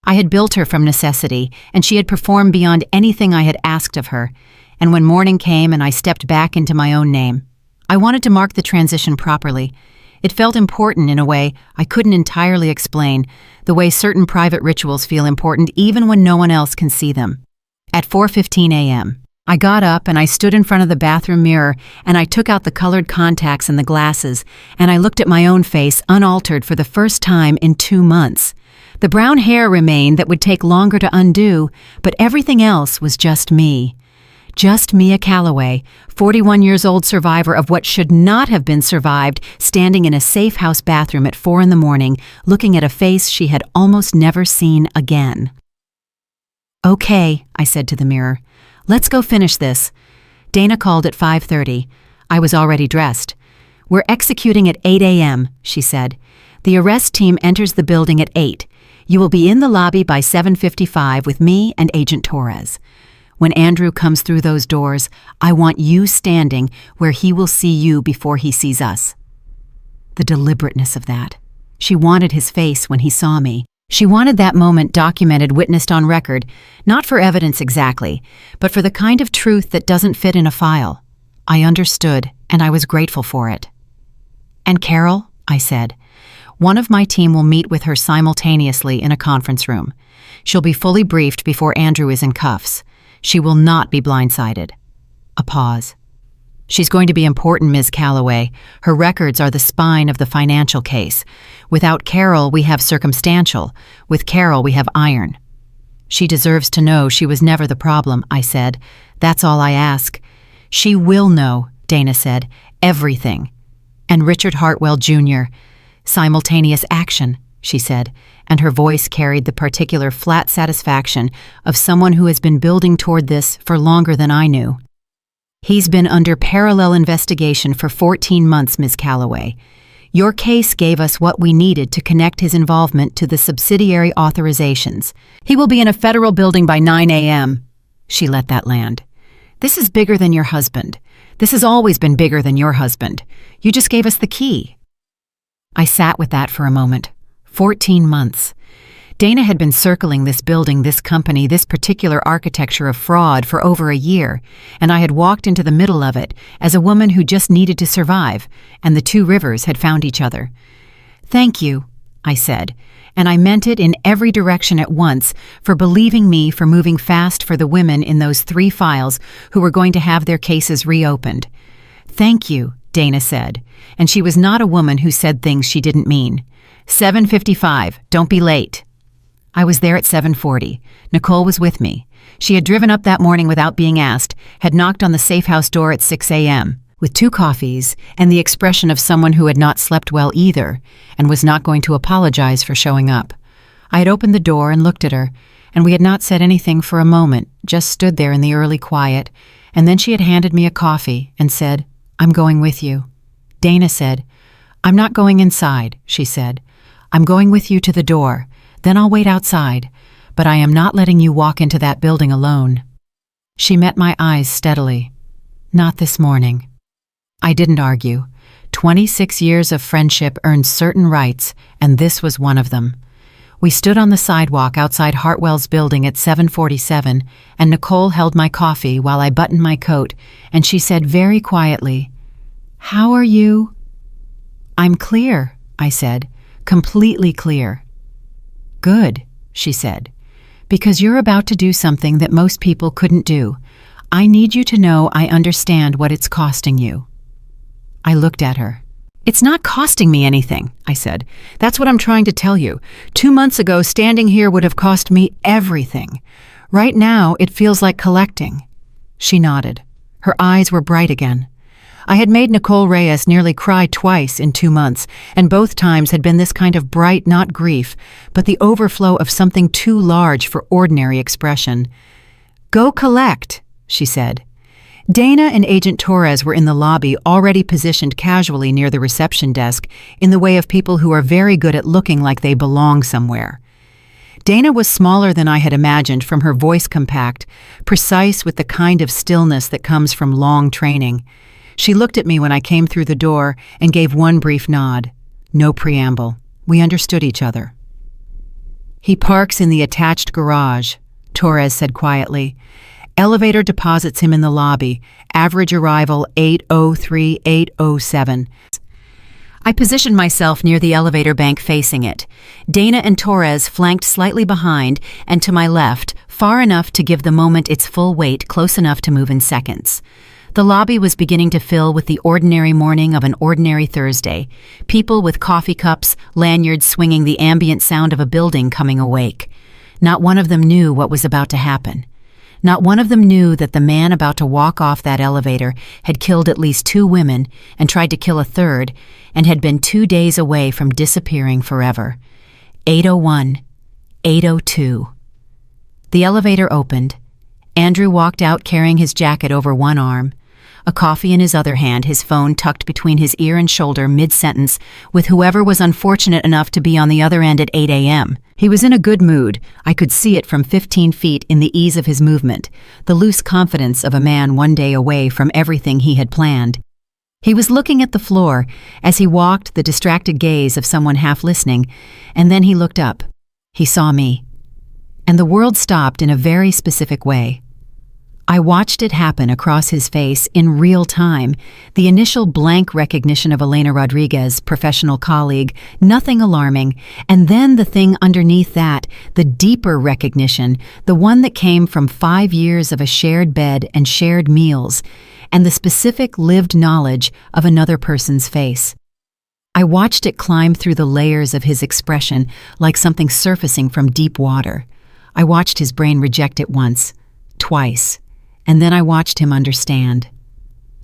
I had built her from necessity, and she had performed beyond anything I had asked of her, and when morning came and I stepped back into my own name, I wanted to mark the transition properly. It felt important in a way I couldn't entirely explain, the way certain private rituals feel important even when no one else can see them. At 4:15 a.m., I got up and I stood in front of the bathroom mirror and I took out the colored contacts and the glasses, and I looked at my own face unaltered for the first time in 2 months. The brown hair remained that would take longer to undo, but everything else was just me. Just Mia Calloway, 41 years old survivor of what should not have been survived, standing in a safe house bathroom at 4 in the morning, looking at a face she had almost never seen again. "Okay," I said to the mirror. "Let's go finish this." Dana called at 5:30. I was already dressed. "We're executing at 8 a.m., she said. "The arrest team enters the building at 8. You will be in the lobby by 7:55 with me and Agent Torres. When Andrew comes through those doors, I want you standing where he will see you before he sees us." The deliberateness of that. She wanted his face when he saw me. She wanted that moment documented, witnessed on record, not for evidence exactly, but for the kind of truth that doesn't fit in a file. I understood, and I was grateful for it. "And Carol," I said, "one of my team will meet with her simultaneously in a conference room. She'll be fully briefed before Andrew is in cuffs. She will not be blindsided." A pause. "She's going to be important, Ms. Calloway. Her records are the spine of the financial case. Without Carol, we have circumstantial. With Carol, we have iron." "She deserves to know she was never the problem," I said. "That's all I ask." "She will know," Dana said. "Everything." "And Richard Hartwell, Jr. Simultaneous action," she said, and her voice carried the particular flat satisfaction of someone who has been building toward this for longer than I knew. "He's been under parallel investigation for 14 months, Ms. Calloway. Your case gave us what we needed to connect his involvement to the subsidiary authorizations. He will be in a federal building by 9 a.m. She let that land. "This is bigger than your husband. This has always been bigger than your husband. You just gave us the key." I sat with that for a moment. 14 months. Dana had been circling this building, this company, this particular architecture of fraud for over a year, and I had walked into the middle of it as a woman who just needed to survive, and the two rivers had found each other. "Thank you," I said, and I meant it in every direction at once, for believing me, for moving fast for the women in those 3 files who were going to have their cases reopened. "Thank you," Dana said, and she was not a woman who said things she didn't mean. 7:55, don't be late." I was there at 7:40. Nicole was with me. She had driven up that morning without being asked, had knocked on the safe house door at 6 a.m., with 2 coffees and the expression of someone who had not slept well either, and was not going to apologize for showing up. I had opened the door and looked at her, and we had not said anything for a moment, just stood there in the early quiet, and then she had handed me a coffee and said, "I'm going with you." Dana said, "I'm not going inside," she said. "I'm going with you to the door. Then I'll wait outside, but I am not letting you walk into that building alone." She met my eyes steadily. "Not this morning." I didn't argue. 26 years of friendship earned certain rights, and this was one of them. We stood on the sidewalk outside Hartwell's building at 7:47, and Nicole held my coffee while I buttoned my coat, and she said very quietly, "How are you?" "I'm clear," I said, "completely clear." "Good," she said, "because you're about to do something that most people couldn't do. I need you to know I understand what it's costing you." I looked at her. "It's not costing me anything," I said. "That's what I'm trying to tell you. 2 months ago, standing here would have cost me everything. Right now, it feels like collecting." She nodded. Her eyes were bright again. I had made Nicole Reyes nearly cry twice in 2 months, and both times had been this kind of bright, not grief, but the overflow of something too large for ordinary expression. "Go collect," she said. Dana and Agent Torres were in the lobby, already positioned casually near the reception desk, in the way of people who are very good at looking like they belong somewhere. Dana was smaller than I had imagined, from her voice compact, precise with the kind of stillness that comes from long training. She looked at me when I came through the door and gave one brief nod. No preamble. We understood each other. "He parks in the attached garage," Torres said quietly. "Elevator deposits him in the lobby. Average arrival 8:03, 8:07. I positioned myself near the elevator bank facing it. Dana and Torres flanked slightly behind and to my left, far enough to give the moment its full weight, close enough to move in seconds. The lobby was beginning to fill with the ordinary morning of an ordinary Thursday. People with coffee cups, lanyards swinging, the ambient sound of a building coming awake. Not one of them knew what was about to happen. Not one of them knew that the man about to walk off that elevator had killed at least 2 women and tried to kill a third, and had been 2 days away from disappearing forever. 8:01, 8:02. The elevator opened. Andrew walked out carrying his jacket over one arm, a coffee in his other hand, his phone tucked between his ear and shoulder mid-sentence with whoever was unfortunate enough to be on the other end at 8 a.m. He was in a good mood. I could see it from 15 feet in the ease of his movement, the loose confidence of a man one day away from everything he had planned. He was looking at the floor as he walked, the distracted gaze of someone half listening, and then he looked up. He saw me. And the world stopped in a very specific way. I watched it happen across his face in real time, the initial blank recognition of Elena Rodriguez, professional colleague, nothing alarming, and then the thing underneath that, the deeper recognition, the one that came from 5 years of a shared bed and shared meals, and the specific lived knowledge of another person's face. I watched it climb through the layers of his expression like something surfacing from deep water. I watched his brain reject it once, twice, and then I watched him understand.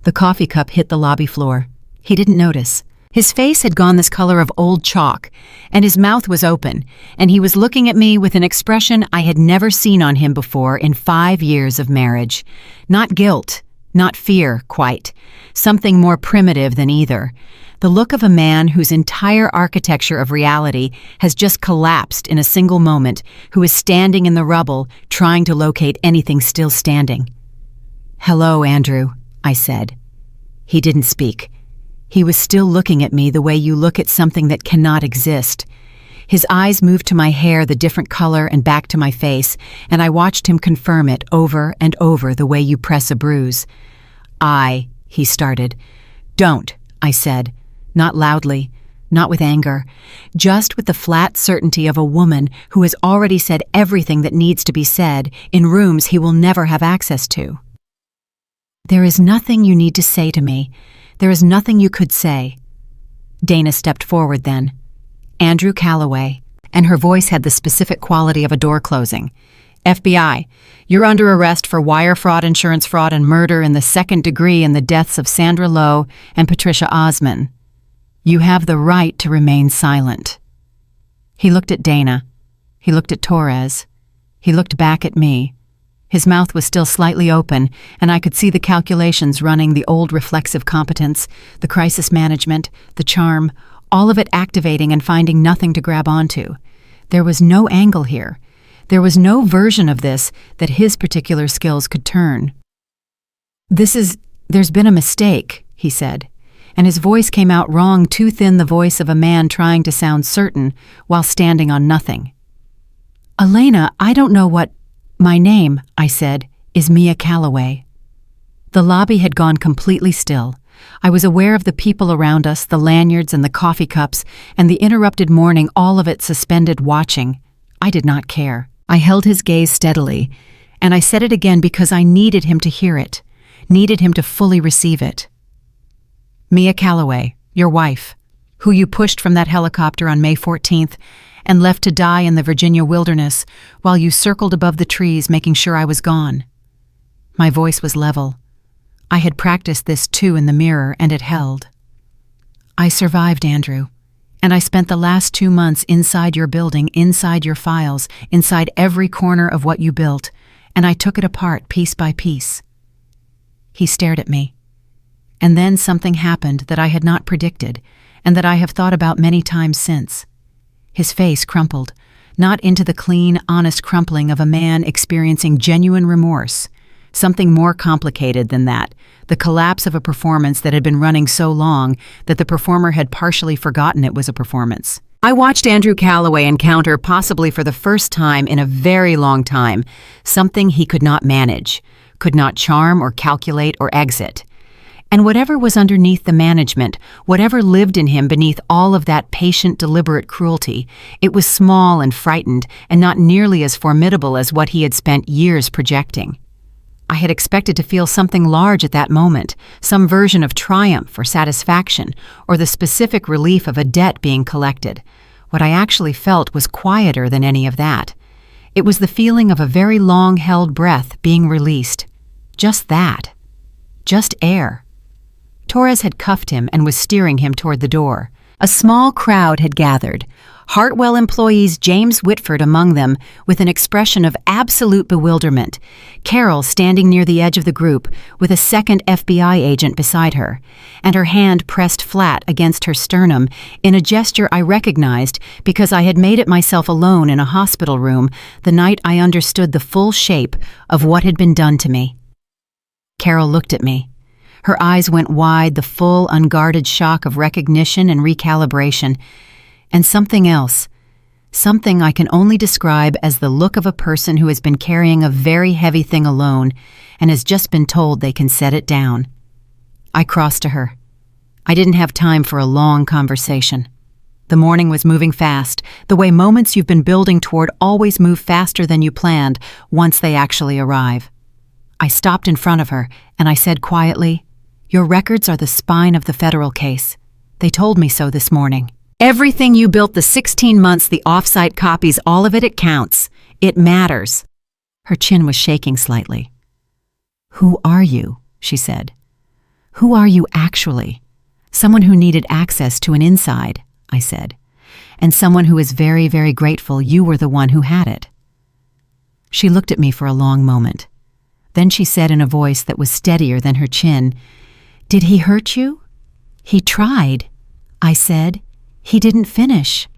The coffee cup hit the lobby floor. He didn't notice. His face had gone this color of old chalk, and his mouth was open, and he was looking at me with an expression I had never seen on him before in 5 years of marriage. Not guilt, not fear, quite. Something more primitive than either. The look of a man whose entire architecture of reality has just collapsed in a single moment, who is standing in the rubble, trying to locate anything still standing. "Hello, Andrew," I said. He didn't speak. He was still looking at me the way you look at something that cannot exist. His eyes moved to my hair, the different color, and back to my face, and I watched him confirm it over and over the way you press a bruise. He started. "Don't," I said, not loudly, not with anger, just with the flat certainty of a woman who has already said everything that needs to be said in rooms he will never have access to. "There is nothing you need to say to me. There is nothing you could say." Dana stepped forward then. "Andrew Calloway," and her voice had the specific quality of a door closing. "FBI, you're under arrest for wire fraud, insurance fraud, and murder in the 2nd degree in the deaths of Sandra Lowe and Patricia Osman. You have the right to remain silent." He looked at Dana. He looked at Torres. He looked back at me. His mouth was still slightly open, and I could see the calculations running, the old reflexive competence, the crisis management, the charm, all of it activating and finding nothing to grab onto. There was no angle here. There was no version of this that his particular skills could turn. "There's been a mistake," he said, and his voice came out wrong, too thin, the voice of a man trying to sound certain while standing on nothing. "Elena, I don't know what—" "My name," I said, "is Mia Calloway." The lobby had gone completely still. I was aware of the people around us, the lanyards and the coffee cups, and the interrupted morning, all of it suspended, watching. I did not care. I held his gaze steadily, and I said it again because I needed him to hear it, needed him to fully receive it. "Mia Calloway, your wife, who you pushed from that helicopter on May 14th and left to die in the Virginia wilderness while you circled above the trees making sure I was gone." My voice was level. I had practiced this too in the mirror, and it held. "I survived, Andrew, and I spent the last 2 months inside your building, inside your files, inside every corner of what you built, and I took it apart piece by piece." He stared at me. And then something happened that I had not predicted, and that I have thought about many times since. His face crumpled, not into the clean, honest crumpling of a man experiencing genuine remorse. Something more complicated than that, the collapse of a performance that had been running so long that the performer had partially forgotten it was a performance. I watched Andrew Calloway encounter, possibly for the first time in a very long time, something he could not manage, could not charm or calculate or exit. And whatever was underneath the management, whatever lived in him beneath all of that patient, deliberate cruelty, it was small and frightened and not nearly as formidable as what he had spent years projecting. I had expected to feel something large at that moment, some version of triumph or satisfaction, or the specific relief of a debt being collected. What I actually felt was quieter than any of that. It was the feeling of a very long-held breath being released. Just that. Just air. Torres had cuffed him and was steering him toward the door. A small crowd had gathered, Hartwell employees James Whitford among them, with an expression of absolute bewilderment, Carol standing near the edge of the group with a second FBI agent beside her, and her hand pressed flat against her sternum in a gesture I recognized because I had made it myself alone in a hospital room the night I understood the full shape of what had been done to me. Carol looked at me. Her eyes went wide, the full, unguarded shock of recognition and recalibration, and something else, something I can only describe as the look of a person who has been carrying a very heavy thing alone and has just been told they can set it down. I crossed to her. I didn't have time for a long conversation. The morning was moving fast, the way moments you've been building toward always move faster than you planned once they actually arrive. I stopped in front of her, and I said quietly, "Your records are the spine of the federal case. They told me so this morning. Everything you built, the 16 months, the off-site copies, all of it, it counts. It matters." Her chin was shaking slightly. "Who are you?" she said. "Who are you actually?" "Someone who needed access to an inside," I said, "and someone who is very, very grateful you were the one who had it." She looked at me for a long moment. Then she said in a voice that was steadier than her chin, "Did he hurt you?" "He tried," I said. "He didn't finish."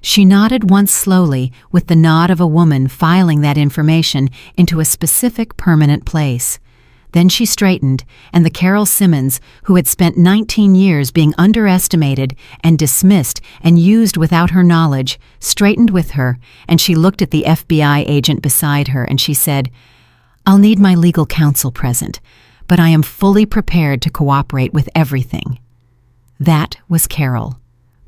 She nodded once slowly, with the nod of a woman filing that information into a specific permanent place. Then she straightened, and the Carol Simmons, who had spent 19 years being underestimated and dismissed and used without her knowledge, straightened with her, and she looked at the FBI agent beside her and she said, "I'll need my legal counsel present, but I am fully prepared to cooperate with everything." That was Carol.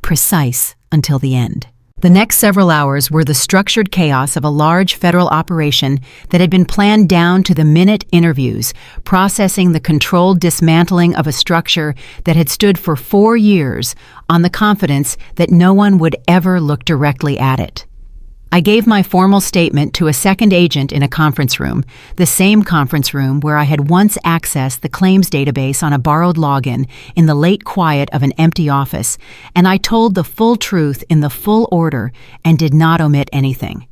Precise until the end. The next several hours were the structured chaos of a large federal operation that had been planned down to the minute interviews, processing the controlled dismantling of a structure that had stood for 4 years on the confidence that no one would ever look directly at it. I gave my formal statement to a second agent in a conference room, the same conference room where I had once accessed the claims database on a borrowed login in the late quiet of an empty office, and I told the full truth in the full order and did not omit anything.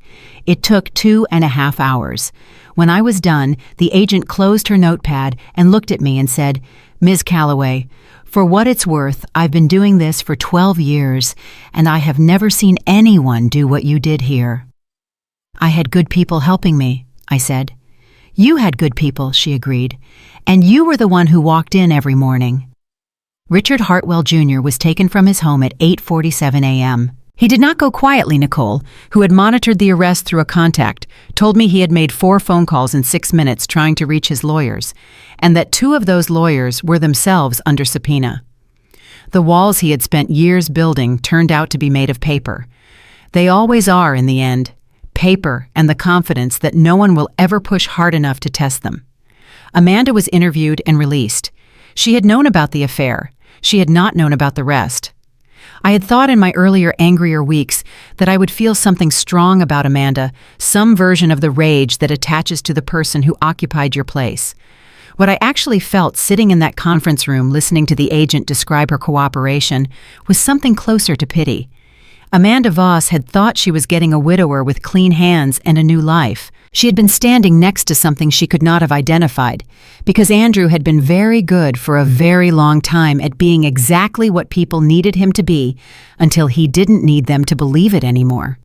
It took 2.5 hours. When I was done, the agent closed her notepad and looked at me and said, "Ms. Calloway, for what it's worth, I've been doing this for 12 years, and I have never seen anyone do what you did here." "I had good people helping me," I said. "You had good people," she agreed, "and you were the one who walked in every morning." Richard Hartwell Jr. was taken from his home at 8:47 a.m. He did not go quietly, Nicole, who had monitored the arrest through a contact, told me he had made 4 phone calls in 6 minutes trying to reach his lawyers, and that 2 of those lawyers were themselves under subpoena. The walls he had spent years building turned out to be made of paper. They always are in the end. Paper and the confidence that no one will ever push hard enough to test them. Amanda was interviewed and released. She had known about the affair. She had not known about the rest. I had thought in my earlier, angrier weeks that I would feel something strong about Amanda, some version of the rage that attaches to the person who occupied your place. What I actually felt sitting in that conference room listening to the agent describe her cooperation was something closer to pity. Amanda Voss had thought she was getting a widower with clean hands and a new life. She had been standing next to something she could not have identified, because Andrew had been very good for a very long time at being exactly what people needed him to be until he didn't need them to believe it anymore.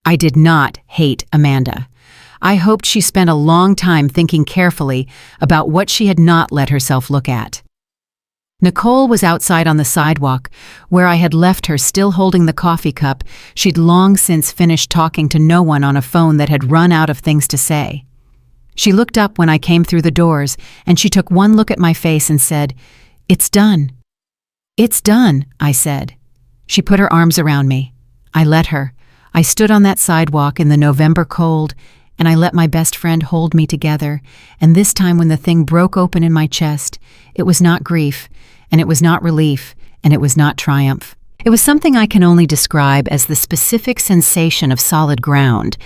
I did not hate Amanda. I hoped she spent a long time thinking carefully about what she had not let herself look at. Nicole was outside on the sidewalk, where I had left her still holding the coffee cup. She'd long since finished talking to no one on a phone that had run out of things to say. She looked up when I came through the doors, and she took one look at my face and said, "It's done." "It's done," I said. She put her arms around me. I let her. I stood on that sidewalk in the November cold, and I let my best friend hold me together, and this time when the thing broke open in my chest, it was not grief, and it was not relief, and it was not triumph. It was something I can only describe as the specific sensation of solid ground,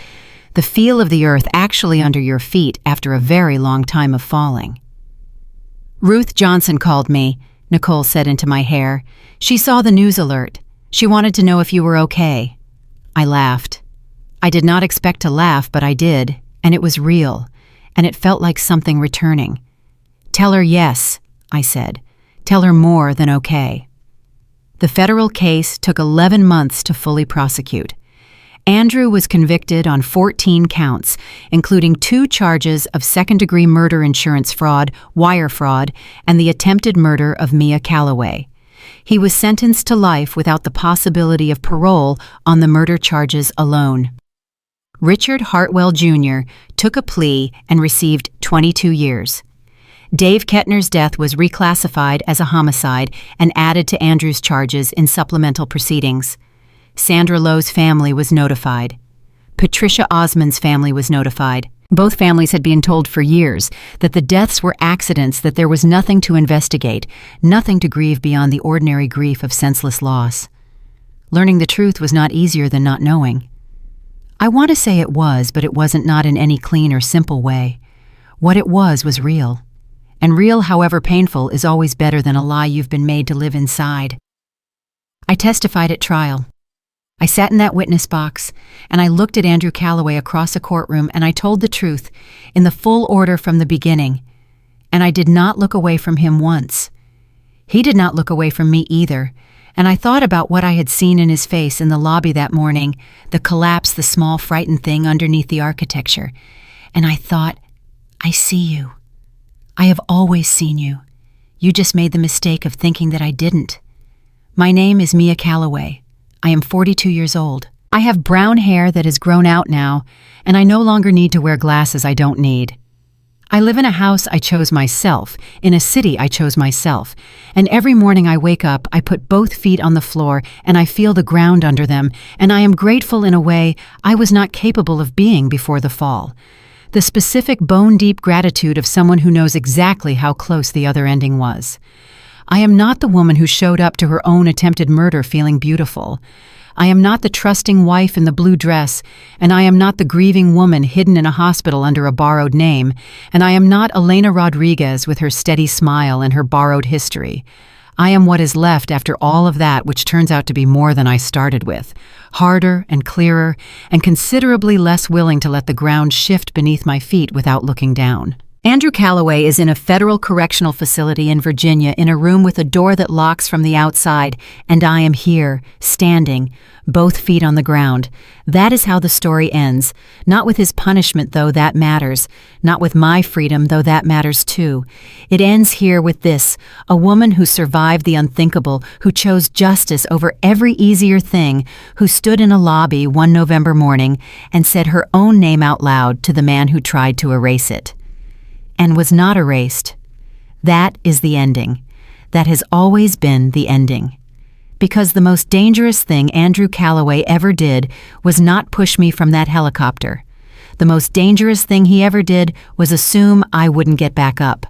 the feel of the earth actually under your feet after a very long time of falling. "Ruth Johnson called me," Nicole said into my hair. "She saw the news alert. She wanted to know if you were okay." I laughed. I did not expect to laugh, but I did, and it was real, and it felt like something returning. "Tell her yes," I said. "Tell her more than okay." The federal case took 11 months to fully prosecute. Andrew was convicted on 14 counts, including 2 charges of second-degree murder insurance fraud, wire fraud, and the attempted murder of Mia Calloway. He was sentenced to life without the possibility of parole on the murder charges alone. Richard Hartwell Jr. took a plea and received 22 years. Dave Kettner's death was reclassified as a homicide and added to Andrew's charges in supplemental proceedings. Sandra Lowe's family was notified. Patricia Osmond's family was notified. Both families had been told for years that the deaths were accidents, that there was nothing to investigate, nothing to grieve beyond the ordinary grief of senseless loss. Learning the truth was not easier than not knowing. I want to say it was, but it wasn't, not in any clean or simple way. What it was real. And real, however painful, is always better than a lie you've been made to live inside. I testified at trial. I sat in that witness box, and I looked at Andrew Calloway across a courtroom, and I told the truth in the full order from the beginning. And I did not look away from him once. He did not look away from me either, and I thought about what I had seen in his face in the lobby that morning, the collapse, the small frightened thing underneath the architecture. And I thought, I see you. I have always seen you. You just made the mistake of thinking that I didn't. My name is Mia Calloway. I am 42 years old. I have brown hair that has grown out now, and I no longer need to wear glasses I don't need. I live in a house I chose myself, in a city I chose myself, and every morning I wake up, I put both feet on the floor, and I feel the ground under them, and I am grateful in a way I was not capable of being before the fall. The specific bone-deep gratitude of someone who knows exactly how close the other ending was. I am not the woman who showed up to her own attempted murder feeling beautiful. I am not the trusting wife in the blue dress, and I am not the grieving woman hidden in a hospital under a borrowed name, and I am not Elena Rodriguez with her steady smile and her borrowed history. I am what is left after all of that, which turns out to be more than I started with, harder and clearer, and considerably less willing to let the ground shift beneath my feet without looking down. Andrew Calloway is in a federal correctional facility in Virginia in a room with a door that locks from the outside, and I am here, standing, both feet on the ground. That is how the story ends. Not with his punishment, though that matters. Not with my freedom, though that matters too. It ends here with this, a woman who survived the unthinkable, who chose justice over every easier thing, who stood in a lobby one November morning and said her own name out loud to the man who tried to erase it. And was not erased. That is the ending. That has always been the ending. Because the most dangerous thing Andrew Calloway ever did was not push me from that helicopter. The most dangerous thing he ever did was assume I wouldn't get back up.